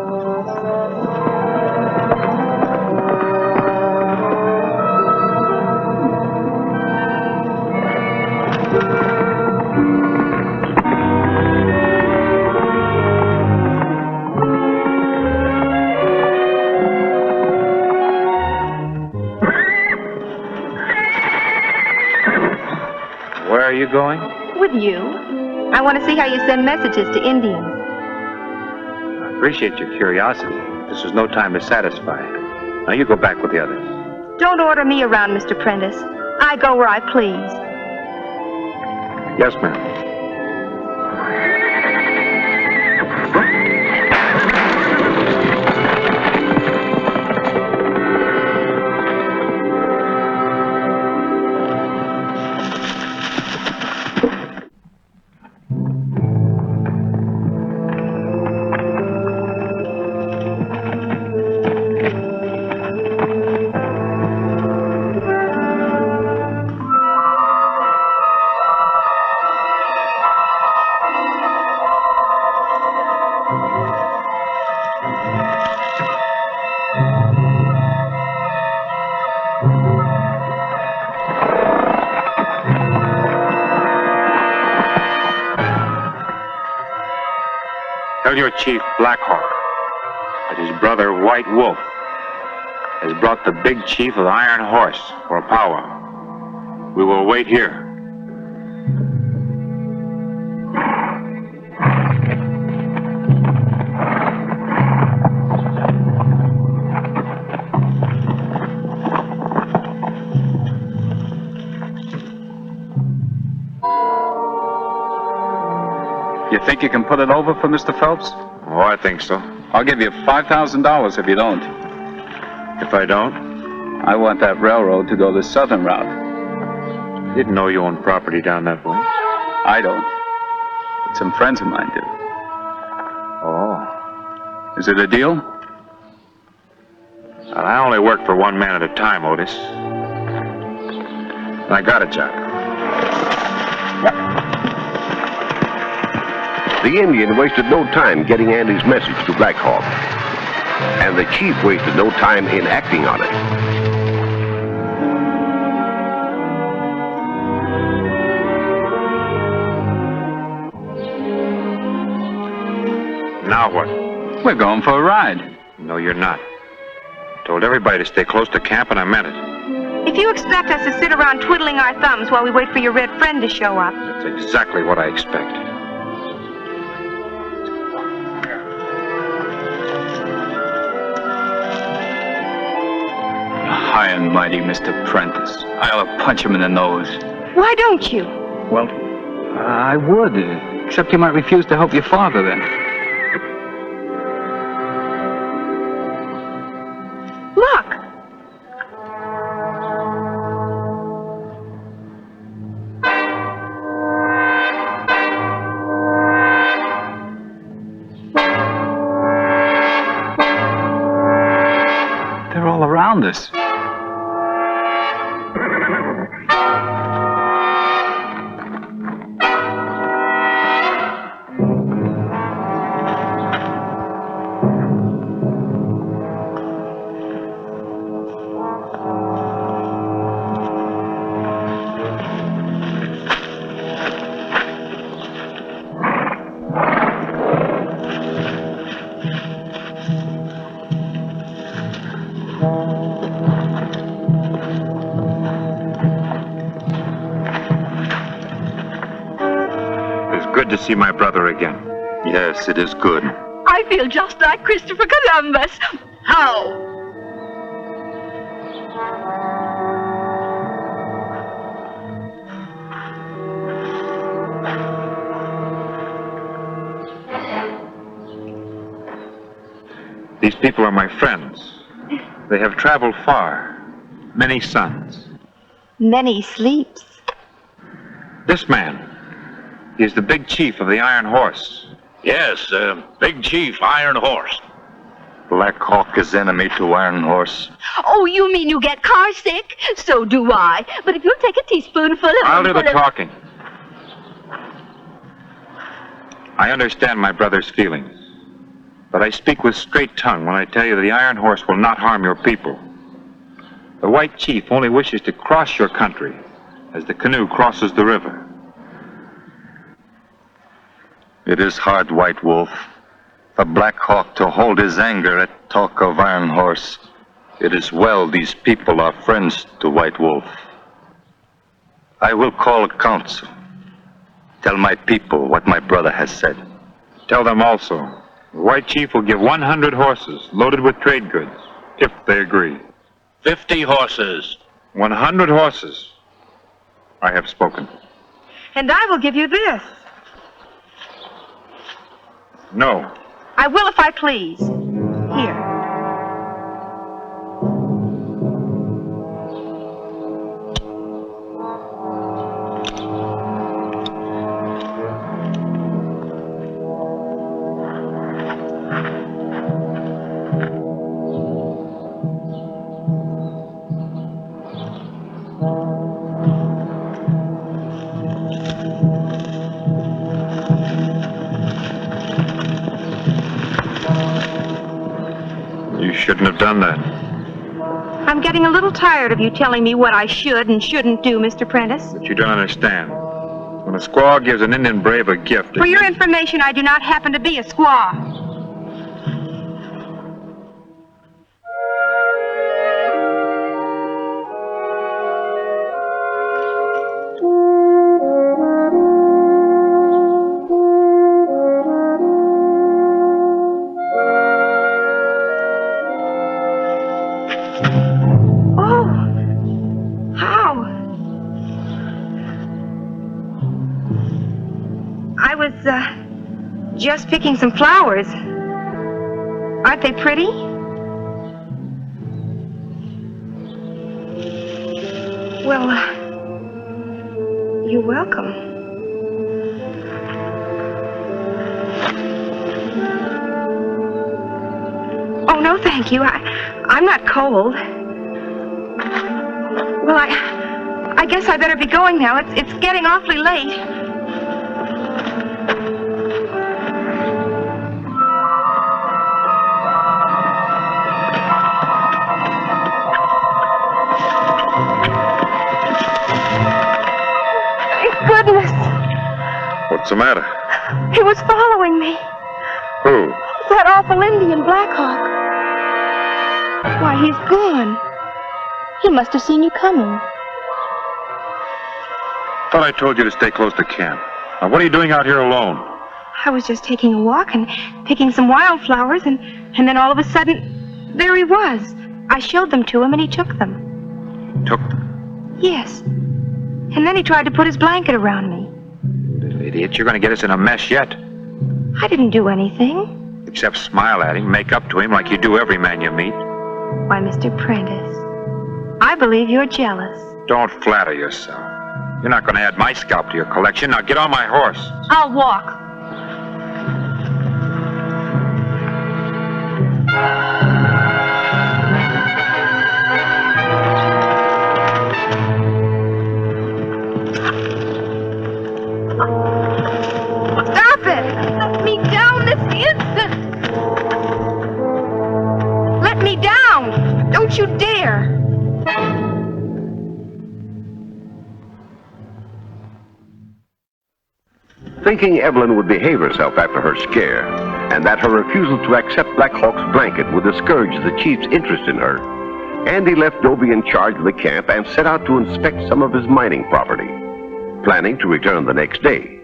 Where are you going? With you. I want to see how you send messages to Indians. I appreciate your curiosity. This is no time to satisfy. Now you go back with the others. Don't order me around, Mr. Prentice. I go where I please. Yes, ma'am. Tell your chief, Black Hawk, that his brother, White Wolf, has brought the big chief of Iron Horse for a powwow. We will wait here. You think you can put it over for Mr. Phelps? Oh, I think so. I'll give you $5,000 if you don't. If I don't? I want that railroad to go the southern route. Didn't know you owned property down that way. I don't. But some friends of mine do. Oh. Is it a deal? I only work for one man at a time, Otis. And I got a job. The Indian wasted no time getting Andy's message to Black Hawk, and the chief wasted no time in acting on it. Now what? We're going for a ride. No, you're not. Told everybody to stay close to camp, and I meant it. If you expect us to sit around twiddling our thumbs while we wait for your red friend to show up. That's exactly what I expect. High and mighty, Mr. Prentice. I'll punch him in the nose. Why don't you? Well, I would, except you might refuse to help your father then. Look. They're all around us. Good to see my brother again. Yes, it is good. I feel just like Christopher Columbus. How? These people are my friends. They have traveled far. many sons. Many sleeps. This man is the big chief of the Iron Horse. Yes, Big Chief, Iron Horse. Black Hawk is enemy to Iron Horse. Oh, you mean you get car sick? So do I. But if you'll take a teaspoonful of... I'll do the talking. I understand my brother's feelings, but I speak with straight tongue when I tell you the Iron Horse will not harm your people. The White Chief only wishes to cross your country as the canoe crosses the river. It is hard, White Wolf, for Black Hawk to hold his anger at talk of Iron Horse. It is well these people are friends to White Wolf. I will call a council. Tell my people what my brother has said. Tell them also, the White Chief will give 100 horses loaded with trade goods, if they agree. 50 horses. 100 horses. I have spoken. And I will give you this. No. I will if I please. Here. You shouldn't have done that. I'm getting a little tired of you telling me what I should and shouldn't do, Mr. Prentice. But you don't understand. When a squaw gives an Indian brave a gift... For your information, I do not happen to be a squaw. Just picking some flowers. Aren't they pretty? Well, you're welcome. Oh, no, thank you. I'm not cold. Well, I guess I better be going now. It's getting awfully late. Goodness. What's the matter? He was following me. Who? That awful Indian, Black Hawk. Why, he's gone. He must have seen you coming. Thought I told you to stay close to camp. Now, what are you doing out here alone? I was just taking a walk and picking some wildflowers, and then all of a sudden, there he was. I showed them to him, and he took them. Took them? Yes. And then he tried to put his blanket around me. Little idiot, you're going to get us in a mess yet. I didn't do anything. Except smile at him, make up to him like you do every man you meet. Why, Mr. Prentice, I believe you're jealous. Don't flatter yourself. You're not going to add my scalp to your collection. Now get on my horse. I'll walk. Stop it! Let me down this instant! Let me down! Don't you dare! Thinking Evelyn would behave herself after her scare, and that her refusal to accept Black Hawk's blanket would discourage the chief's interest in her, Andy left Dobie in charge of the camp and set out to inspect some of his mining property, planning to return the next day.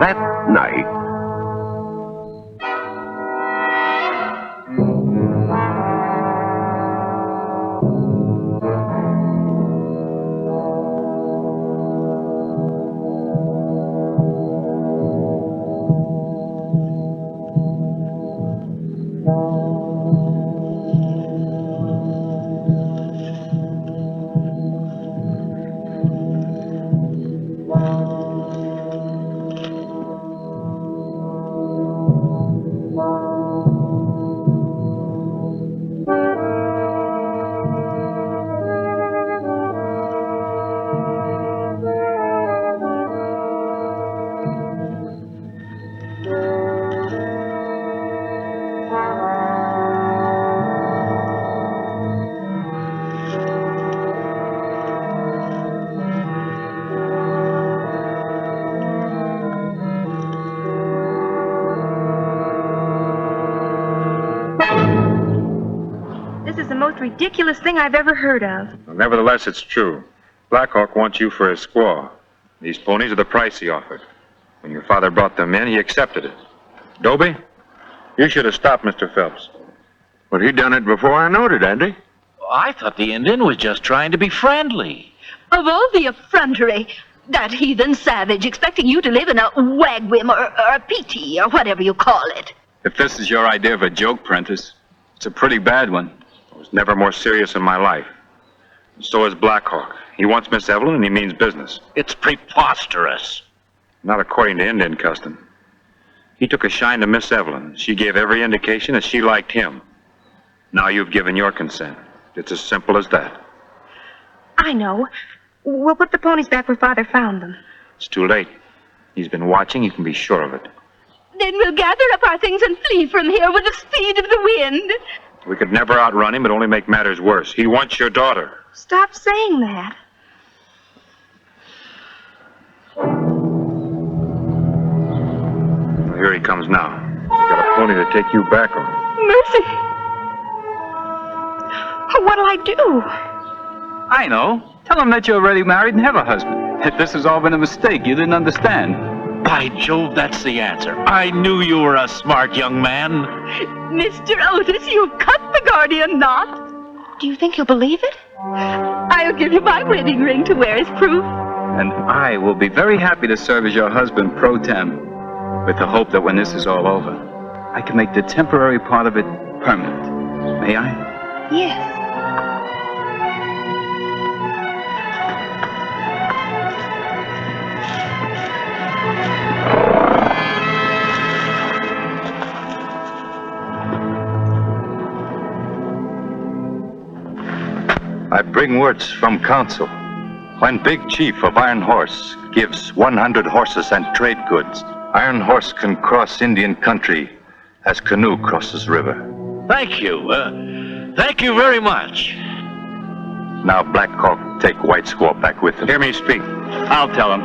That night, the most ridiculous thing I've ever heard of. Well, nevertheless, it's true. Black Hawk wants you for his squaw. These ponies are the price he offered. When your father brought them in, he accepted it. Dobie, you should have stopped Mr. Phelps. But he done it before I knowed it, Andy. I thought the Indian was just trying to be friendly. Of all the effrontery, that heathen savage expecting you to live in a wagwim or a PT or whatever you call it. If this is your idea of a joke, Prentice, it's a pretty bad one. I was never more serious in my life. And so is Black Hawk. He wants Miss Evelyn and he means business. It's preposterous. Not according to Indian custom. He took a shine to Miss Evelyn. She gave every indication that she liked him. Now you've given your consent. It's as simple as that. I know. We'll put the ponies back where Father found them. It's too late. He's been watching, you can be sure of it. Then we'll gather up our things and flee from here with the speed of the wind. We could never outrun him, but only make matters worse. He wants your daughter. Stop saying that. Well, here he comes now. He's got a pony to take you back on. Mercy. What'll I do? I know. Tell him that you're already married and have a husband. If this has all been a mistake, you didn't understand. By Jove, that's the answer. I knew you were a smart young man. Mr. Otis, you've cut the guardian knot. Do you think he'll believe it? I'll give you my wedding ring to wear as proof. And I will be very happy to serve as your husband pro tem, with the hope that when this is all over, I can make the temporary part of it permanent. May I? Yes. I bring words from council. When Big Chief of Iron Horse gives 100 horses and trade goods, Iron Horse can cross Indian country as canoe crosses river. Thank you. Thank you very much. Now Black Hawk take White Squaw back with him. Hear me speak. I'll tell him.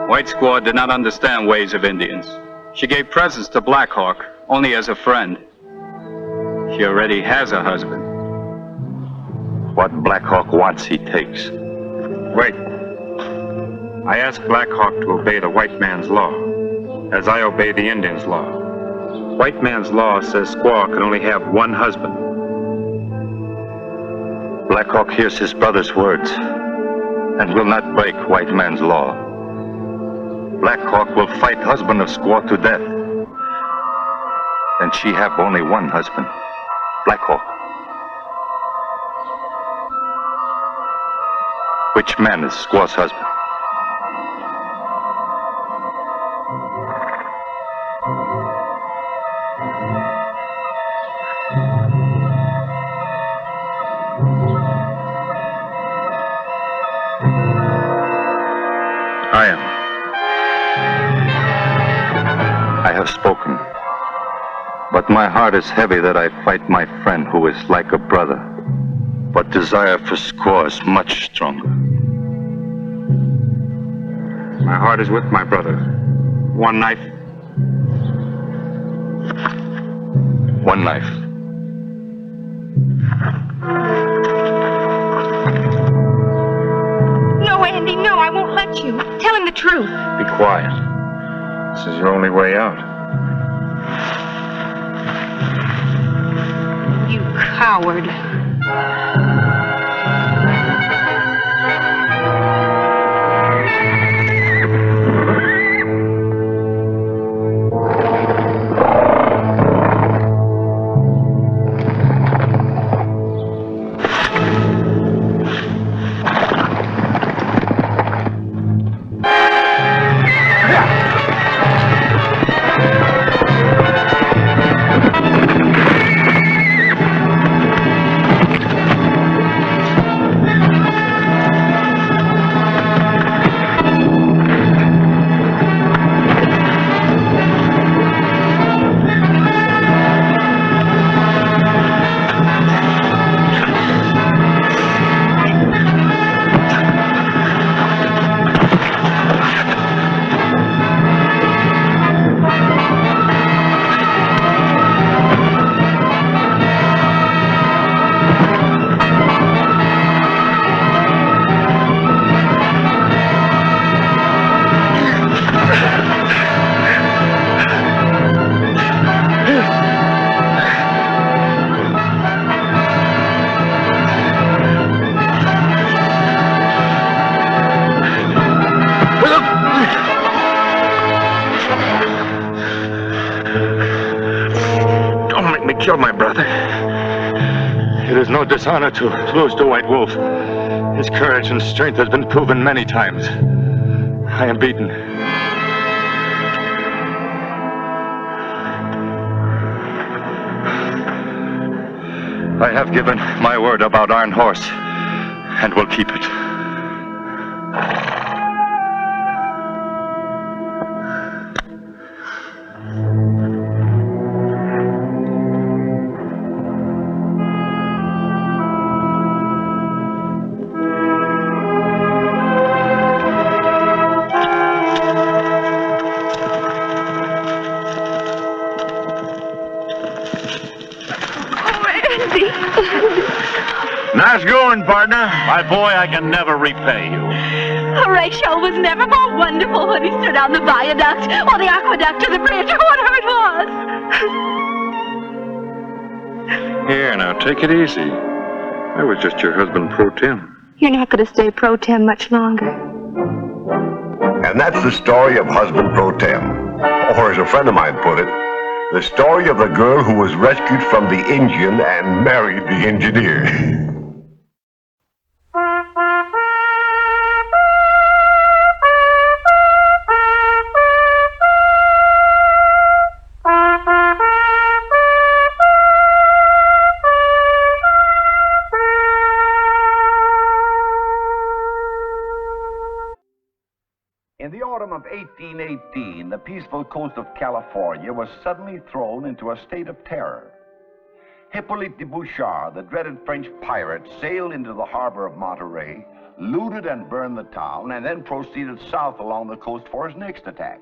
White Squaw did not understand ways of Indians. She gave presents to Black Hawk only as a friend. She already has a husband. What Black Hawk wants, he takes. Wait. I asked Black Hawk to obey the white man's law, as I obey the Indian's law. White man's law says squaw can only have one husband. Black Hawk hears his brother's words and will not break white man's law. Black Hawk will fight husband of squaw to death. And she have only one husband, Black Hawk. Which man is squaw's husband? I am. I have spoken. But my heart is heavy that I fight my friend who is like a brother. But desire for squaw is much stronger. My heart is with my brother. One knife. One knife. No, Andy, no, I won't let you. Tell him the truth. Be quiet. This is your only way out. You coward. kill my brother. It is no dishonor to lose to White Wolf. His courage and strength has been proven many times. I am beaten. I have given my word about Iron Horse, and will keep it. Nice going, partner. My boy, I can never repay you. Horatio was never more wonderful when he stood on the viaduct or the aqueduct or the bridge or whatever it was. Here, now, take it easy. I was just your husband pro tem. You're not going to stay pro tem much longer. And that's the story of husband pro tem. Or as a friend of mine put it, the story of the girl who was rescued from the engine and married the engineer. In the autumn of 1818, the peaceful coast of California was suddenly thrown into a state of terror. Hippolyte de Bouchard, the dreaded French pirate, sailed into the harbor of Monterey, looted and burned the town, and then proceeded south along the coast for his next attack.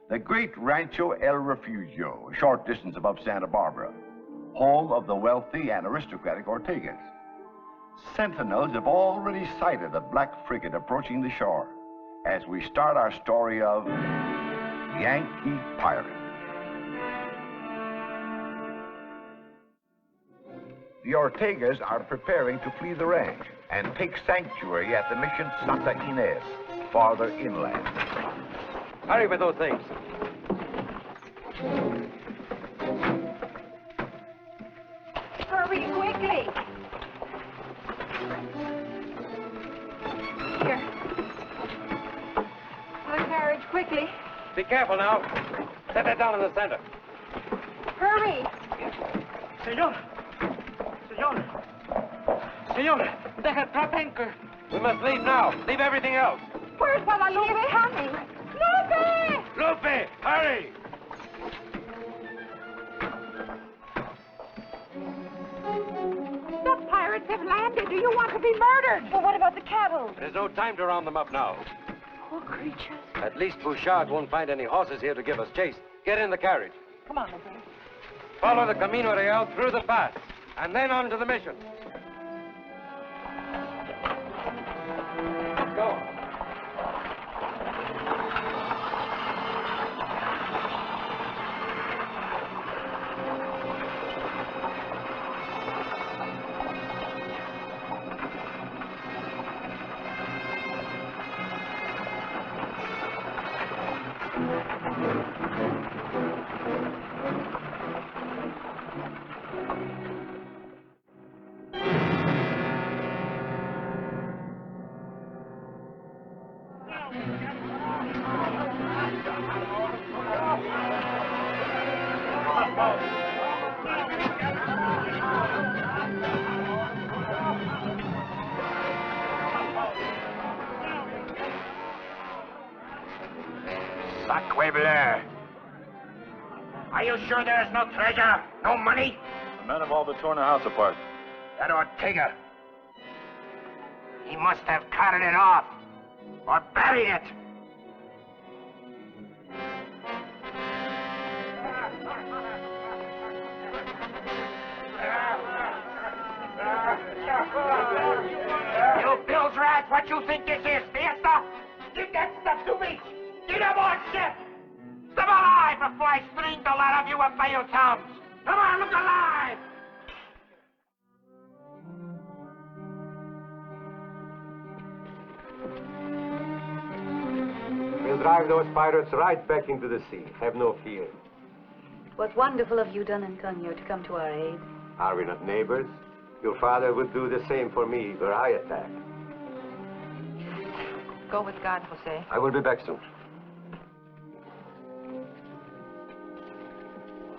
The great Rancho El Refugio, a short distance above Santa Barbara, home of the wealthy and aristocratic Ortegas. Sentinels have already sighted a black frigate approaching the shore as we start our story of Yankee Pirate. The Ortegas are preparing to flee the ranch and take sanctuary at the mission Santa Ynez, farther inland. Hurry with those things. Hurry quickly. Here. The carriage, quickly. Be careful now. Set that down in the center. Hurry. Senor! Deja drop anchor. We must leave now. Leave everything else. Where's Guadalupe coming? Lupe! Lupe, hurry! The pirates have landed. Do you want to be murdered? Well, what about the cattle? There's no time to round them up now. Poor creatures. At least Bouchard won't find any horses here to give us chase. Get in the carriage. Come on, Lupe. Follow the Camino Real through the pass, and then on to the mission. Let's go. Sacre bleu. Are you sure there's no treasure? No money? The men have all but torn the house apart. That Ortega. He must have carted it off. Or buried it. You Bill's rat, what you think this is, fiesta? Give that stuff to me! Get aboard ship! Step alive before I string the lot of you up by your thumbs! Come on, look alive! We'll drive those pirates right back into the sea. Have no fear. was wonderful of you, Don Antonio, to come to our aid. Are we not neighbors? Your father would do the same for me were I attacked. Go with God, Jose. I will be back soon.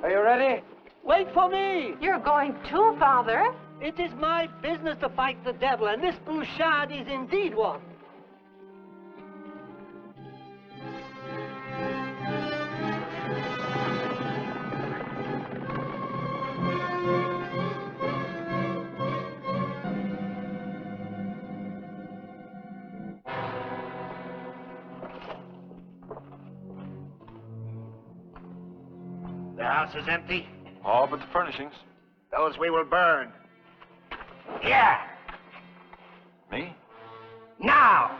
Are you ready? Wait for me! You're going too, Father. It is my business to fight the devil, and this Bouchard is indeed one. The house is empty. All but the furnishings. Those we will burn. Here! Me? Now!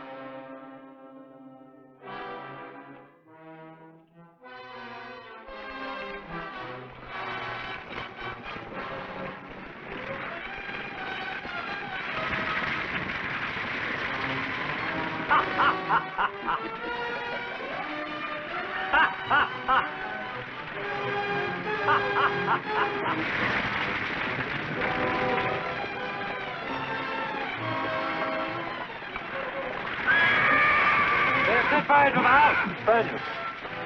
They're set fire to the house. Spaniards.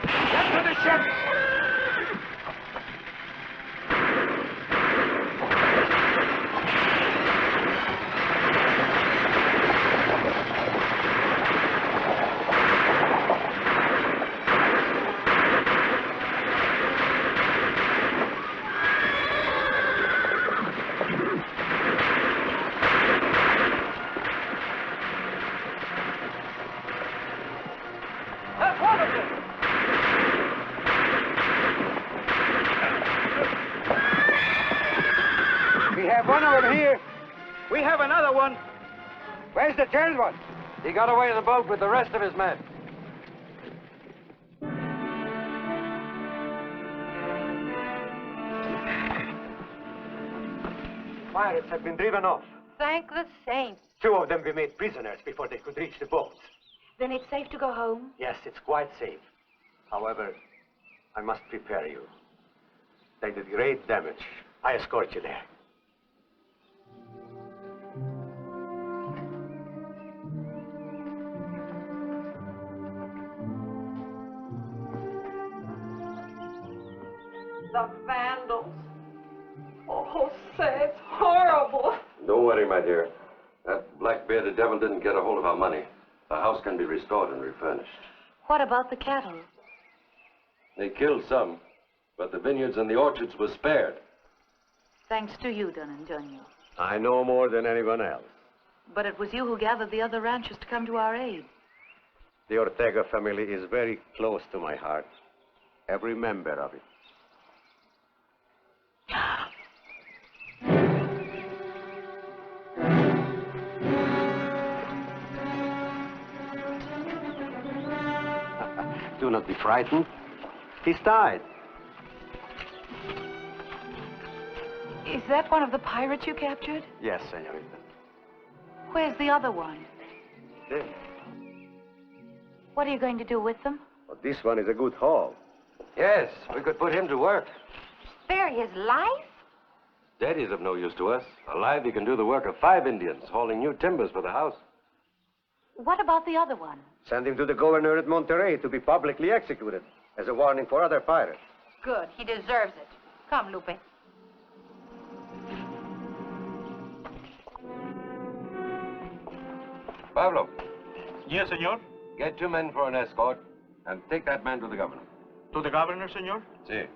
Get to the ship. That's one of them! We have one of them here. We have another one. Where's the third one? He got away in the boat with the rest of his men. Pirates have been driven off. Thank the saints. 2 of them we made prisoners before they could reach the boats. Then it's safe to go home? Yes, it's quite safe. However, I must prepare you. They did great damage. I escort you there. The vandals. Oh, Jose, it's horrible. Don't worry, my dear. That black-bearded devil didn't get a hold of our money. The house can be restored and refurnished. What about the cattle? They killed some, but the vineyards and the orchards were spared. Thanks to you, Don Antonio. I know more than anyone else. But it was you who gathered the other ranchers to come to our aid. The Ortega family is very close to my heart. Every member of it. Do not be frightened. He's died. Is that one of the pirates you captured? Yes, senorita. Where's the other one? There. What are you going to do with them? Well, this one is a good haul. Yes, we could put him to work. Spare his life? Dead is of no use to us. Alive, he can do the work of 5 Indians, hauling new timbers for the house. What about the other one? Send him to the governor at Monterey to be publicly executed as a warning for other pirates. Good. He deserves it. Come, Lupe. Pablo. Yes, senor. Get 2 men for an escort and take that man to the governor. To the governor, senor? Si.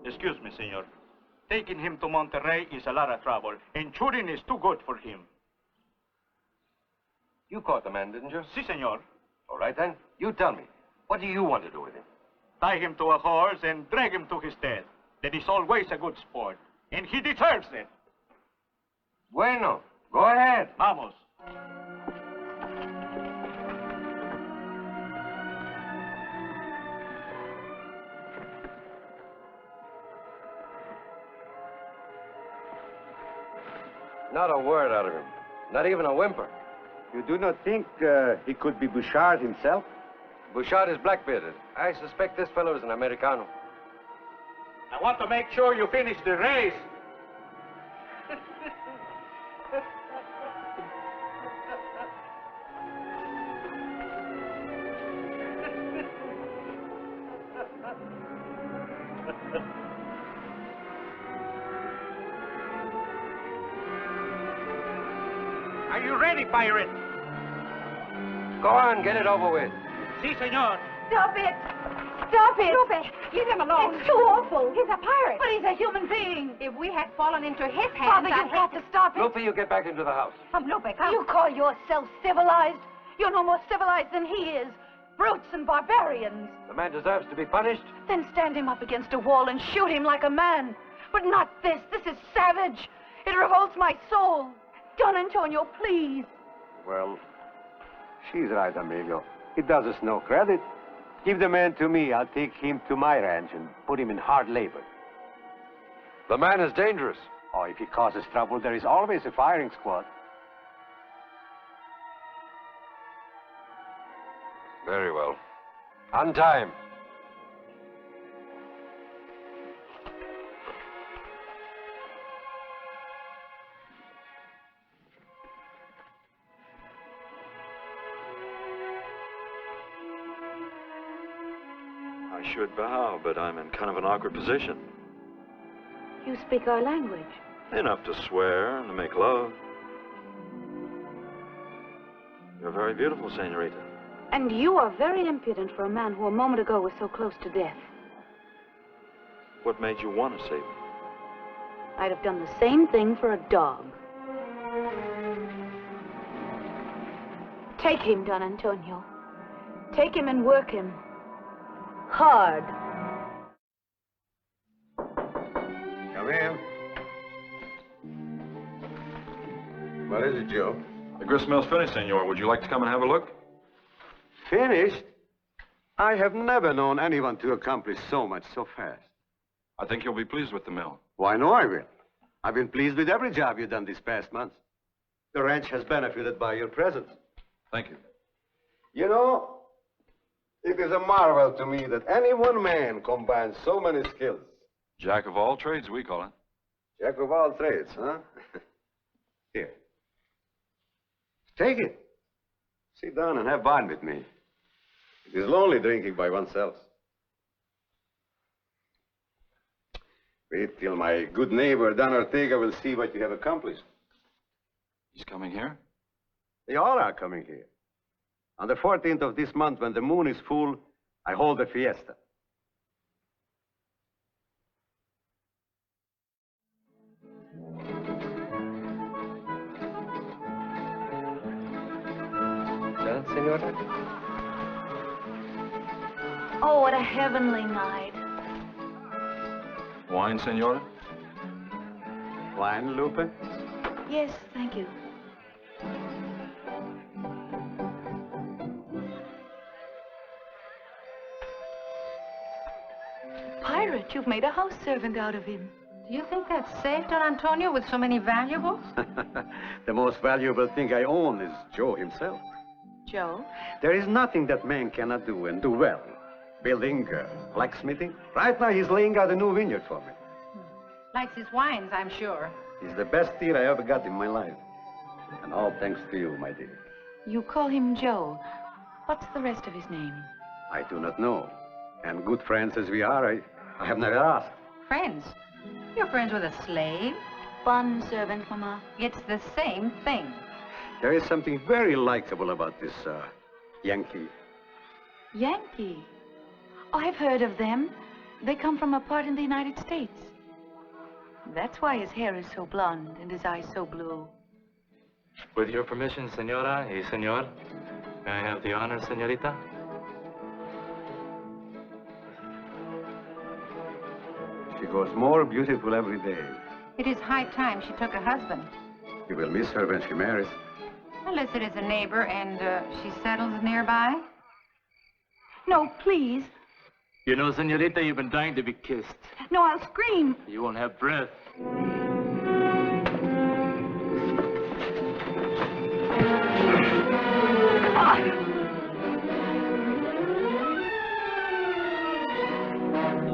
Excuse me, senor. Taking him to Monterey is a lot of trouble, and shooting is too good for him. You caught the man, didn't you? Si, senor. All right, then. You tell me. What do you want to do with him? Tie him to a horse and drag him to his death. That is always a good sport, and he deserves it. Bueno. Go ahead. Vamos. Not a word out of him. Not even a whimper. You do not think he could be Bouchard himself? Bouchard is black-bearded. I suspect this fellow is an Americano. I want to make sure you finish the race. Are you ready, pirate? Go on, get it over with. Si, senor. Stop it! Stop it! Lupe, leave him alone. It's too awful. He's a pirate. But he's a human being. If we had fallen into his hands, Father, you've got to stop it. Lupe, you get back into the house. Lupe, come. You call yourself civilized? You're no more civilized than he is. Brutes and barbarians. The man deserves to be punished. Then stand him up against a wall and shoot him like a man. But not this. This is savage. It revolts my soul. Don Antonio, please. Well, she's right, amigo. It does us no credit. Give the man to me. I'll take him to my ranch and put him in hard labor. The man is dangerous. Oh, if he causes trouble, there is always a firing squad. Very well. On time. I should bow, but I'm in kind of an awkward position. You speak our language. Enough to swear and to make love. You're very beautiful, senorita. And you are very impudent for a man who a moment ago was so close to death. What made you want to save me? I'd have done the same thing for a dog. Take him, Don Antonio. Take him and work him. Hard. Come in. What is it, Joe? The gristmill's finished, senor. Would you like to come and have a look? Finished? I have never known anyone to accomplish so much so fast. I think you'll be pleased with the mill. Why, no, I will. I've been pleased with every job you've done these past months. The ranch has benefited by your presence. Thank you. You know, it is a marvel to me that any one man combines so many skills. Jack of all trades, we call it. Jack of all trades, huh? Here. Take it. Sit down and have wine with me. It is lonely drinking by oneself. Wait till my good neighbor, Don Ortega, will see what you have accomplished. He's coming here? They all are coming here. On the 14th of this month, when the moon is full, I hold a fiesta. Done, senora? Oh, what a heavenly night. Wine, senora? Wine, Lupe? Yes, thank you. Pirate, you've made a house servant out of him. Do you think that's safe, Don Antonio, with so many valuables? The most valuable thing I own is Joe himself. Joe? There is nothing that man cannot do and do well. Building, blacksmithing. Right now, he's laying out a new vineyard for me. Likes his wines, I'm sure. He's the best deal I ever got in my life. And all thanks to you, my dear. You call him Joe. What's the rest of his name? I do not know. And good friends as we are, I have never asked. Friends? You're friends with a slave? Bond servant, Mama. It's the same thing. There is something very likable about this, Yankee. Yankee? Oh, I've heard of them. They come from a part in the United States. That's why his hair is so blonde and his eyes so blue. With your permission, senora y senor, may I have the honor, senorita? She grows more beautiful every day. It is high time she took a husband. You will miss her when she marries. Unless it is a neighbor and she settles nearby. No, please. You know, senorita, you've been dying to be kissed. No, I'll scream. You won't have breath.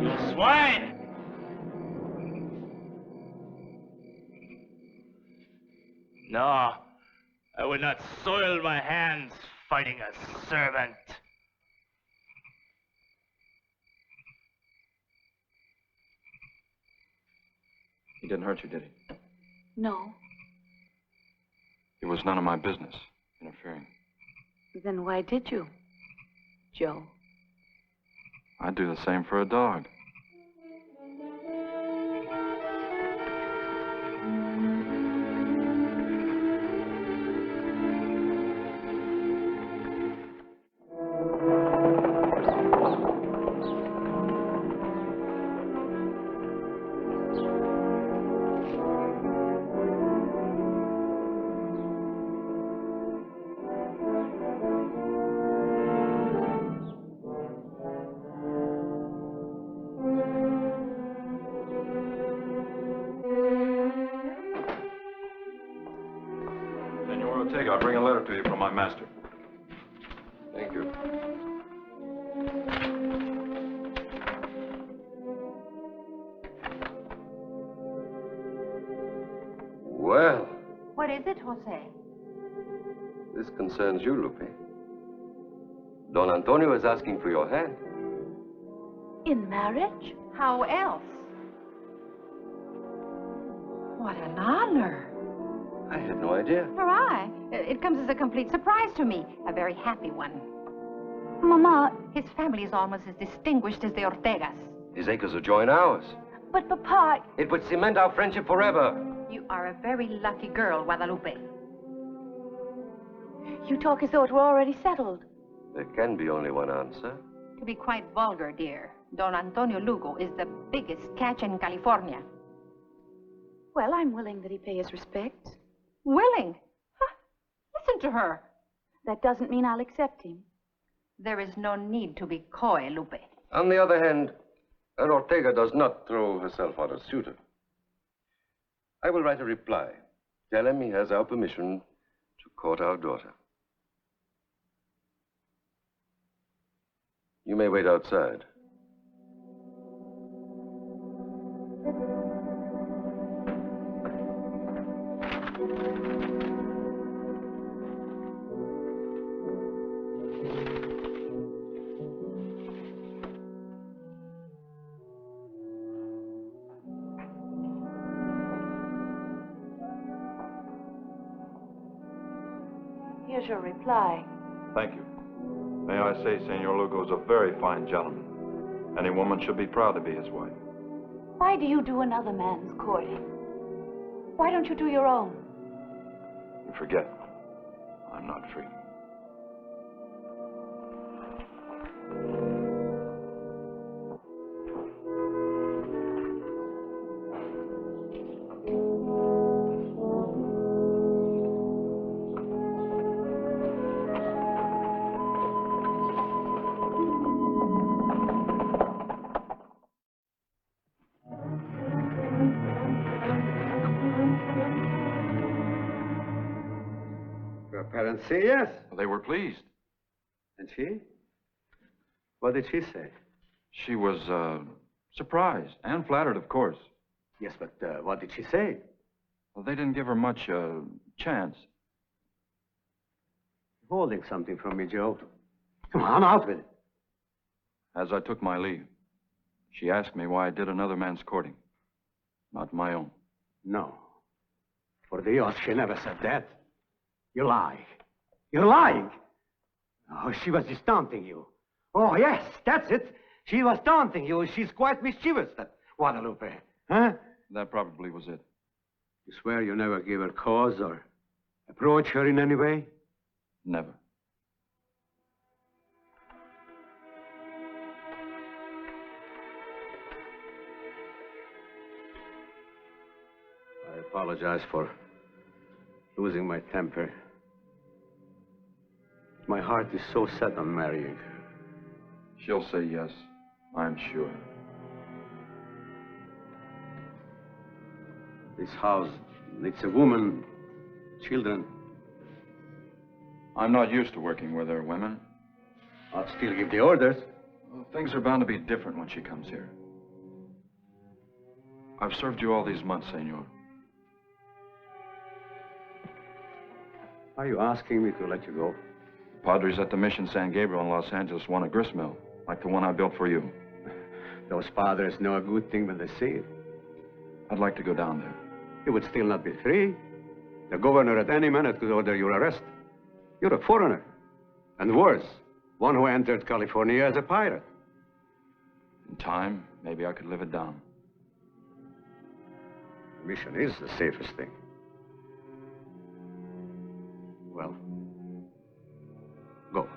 You swine! No, I would not soil my hands fighting a servant. He didn't hurt you, did he? No. It was none of my business interfering. Then why did you, Joe? I'd do the same for a dog. I'll bring a letter to you from my master. Thank you. Well, What is it, Jose? this concerns you, Lupe. Don Antonio is asking for your hand. In marriage? How else? What an honor. I had no idea. Nor I. It comes as a complete surprise to me. A very happy one. Mama, His family is almost as distinguished as the Ortegas. His acres will join ours. but Papa, It would cement our friendship forever. You are a very lucky girl, Guadalupe. you talk as though it were already settled. There can be only one answer. To be quite vulgar, dear, Don Antonio Lugo is the biggest catch in California. Well, I'm willing that he pay his respects. Willing? Huh. Listen to her. That doesn't mean I'll accept him. There is no need to be coy, Lupe. On the other hand, an Ortega does not throw herself on a suitor. I will write a reply. Tell him he has our permission to court our daughter. You may wait outside. Here's your reply. Thank you. May I say, Senor Lugo is a very fine gentleman. Any woman should be proud to be his wife. Why do you do another man's courting? Why don't you do your own? You forget, I'm not free. Your parents say yes. They were pleased. And she? What did she say? She was, surprised and flattered, of course. Yes, but what did she say? Well, they didn't give her much, chance. You're holding something from me, Joe. Come on, out with it. As I took my leave, she asked me why I did another man's courting, not my own. No. For Dios, she never said that. You lie. You're lying. Oh, she was just taunting you. Oh, yes, that's it. She was taunting you. She's quite mischievous, that Guadalupe. Huh? That probably was it. You swear you never gave her cause or approach her in any way? Never. I apologize for losing my temper. My heart is so set on marrying her. She'll say yes, I'm sure. This house needs a woman, children. I'm not used to working where there are women. I'll still give the orders. Well, things are bound to be different when she comes here. I've served you all these months, Senor. Are you asking me to let you go? The Padres at the Mission San Gabriel in Los Angeles want a grist mill, like the one I built for you. Those padres know a good thing when they see it. I'd like to go down there. You would still not be free. The governor at any minute could order your arrest. You're a foreigner. And worse, one who entered California as a pirate. In time, maybe I could live it down. Mission is the safest thing. Well, go.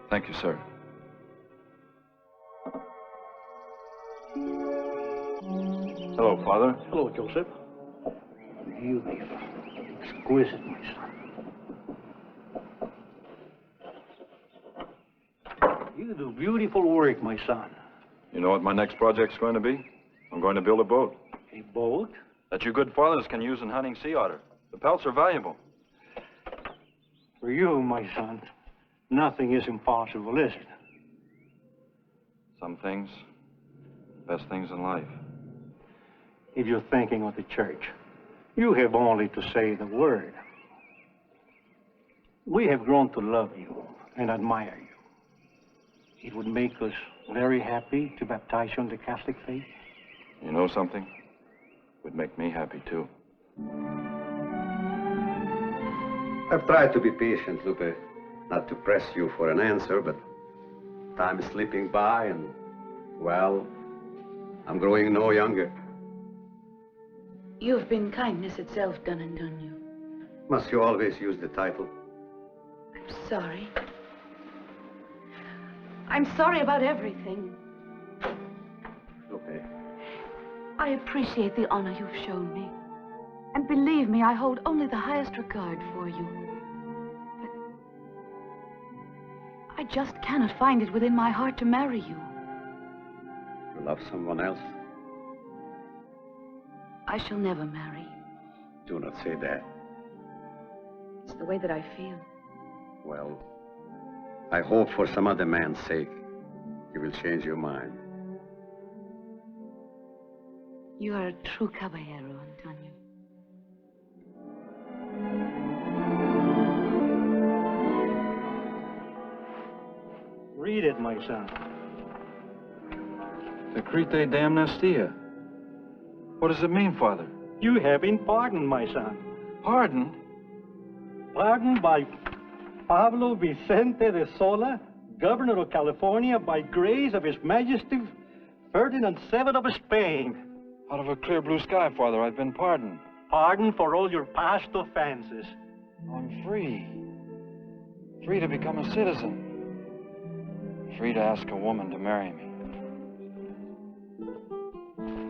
Thank you, sir. Hello, Father. Hello, Joseph. Beautiful. Exquisite, my son. You do beautiful work, my son. You know what my next project's going to be? I'm going to build a boat. A boat? That you good fathers can use in hunting sea otter. The pelts are valuable. For you, my son, nothing is impossible, is it? Some things, best things in life. If you're thinking of the church, you have only to say the word. We have grown to love you and admire you. It would make us very happy to baptize you in the Catholic faith. You know something? It would make me happy, too. I've tried to be patient, Lupe. Not to press you for an answer, but time is slipping by and, well, I'm growing no younger. You've been kindness itself, done and done you. Must you always use the title? I'm sorry. I'm sorry about everything. Lupe. I appreciate the honor you've shown me. And believe me, I hold only the highest regard for you. But I just cannot find it within my heart to marry you. You love someone else? I shall never marry. Do not say that. It's the way that I feel. Well, I hope for some other man's sake you will change your mind. You are a true caballero, Antonio. Read it, my son. Decrete damnestia. What does it mean, Father? You have been pardoned, my son. Pardoned? Pardoned by Pablo Vicente de Sola, Governor of California, by grace of His Majesty Ferdinand VII of Spain. Out of a clear blue sky, Father, I've been pardoned. Pardoned for all your past offenses. I'm free. Free to become a citizen. Free to ask a woman to marry me.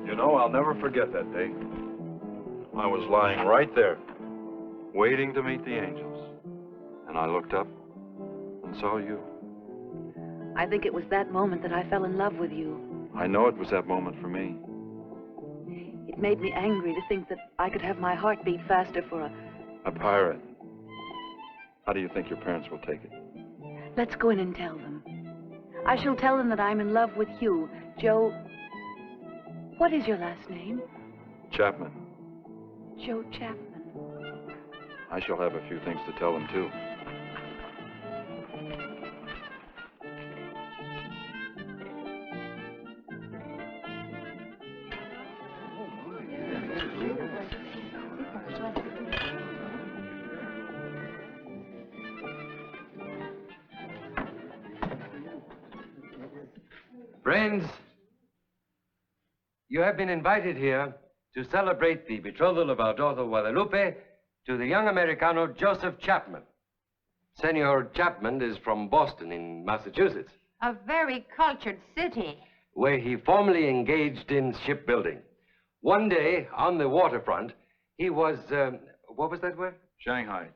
You know, I'll never forget that day. I was lying right there, waiting to meet the angels. And I looked up and saw you. I think it was that moment that I fell in love with you. I know it was that moment for me. It made me angry to think that I could have my heart beat faster for A pirate. How do you think your parents will take it? Let's go in and tell them. I shall tell them that I'm in love with you, Joe. What is your last name? Chapman. Joe Chapman. I shall have a few things to tell them, too. Friends, you have been invited here to celebrate the betrothal of our daughter Guadalupe to the young Americano Joseph Chapman. Senor Chapman is from Boston in Massachusetts, A very cultured city. where he formerly engaged in shipbuilding. One day, on the waterfront, he was, what was that word? Shanghai.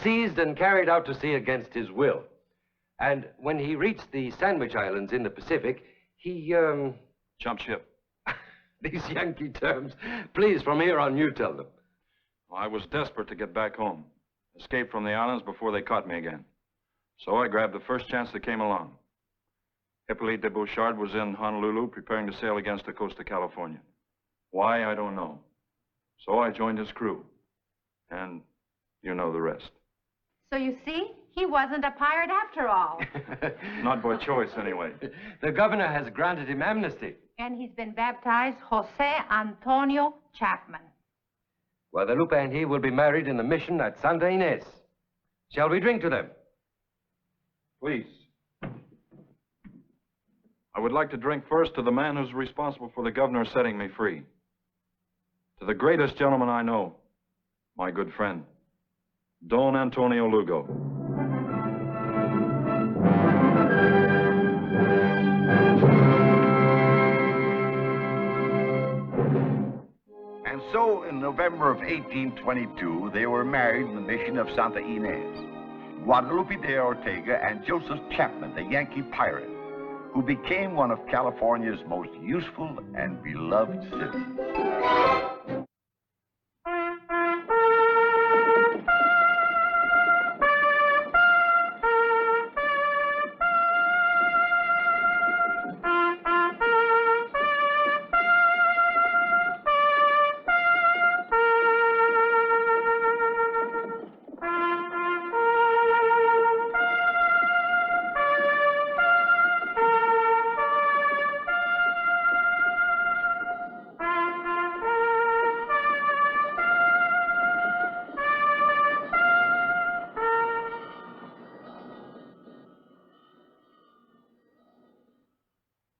Seized and carried out to sea against his will. And when he reached the Sandwich Islands in the Pacific, he, Jumped ship. These Yankee terms. Please, from here on, you tell them. I was desperate to get back home, escape from the islands before they caught me again. So I grabbed the first chance that came along. Hippolyte de Bouchard was in Honolulu preparing to sail against the coast of California. Why, I don't know. So I joined his crew. And You know the rest. So you see, he wasn't a pirate after all. Not by choice, anyway. The governor has granted him amnesty. And he's been baptized Jose Antonio Chapman. Guadalupe and he will be married in the mission at Santa Ynez. Shall we drink to them? Please. I would like to drink first to the man who's responsible for the governor setting me free. To the greatest gentleman I know, my good friend, Don Antonio Lugo. And so, in November of 1822, they were married in the mission of Santa Ynez. Guadalupe de Ortega and Joseph Chapman, the Yankee pirate, who became one of California's most useful and beloved citizens.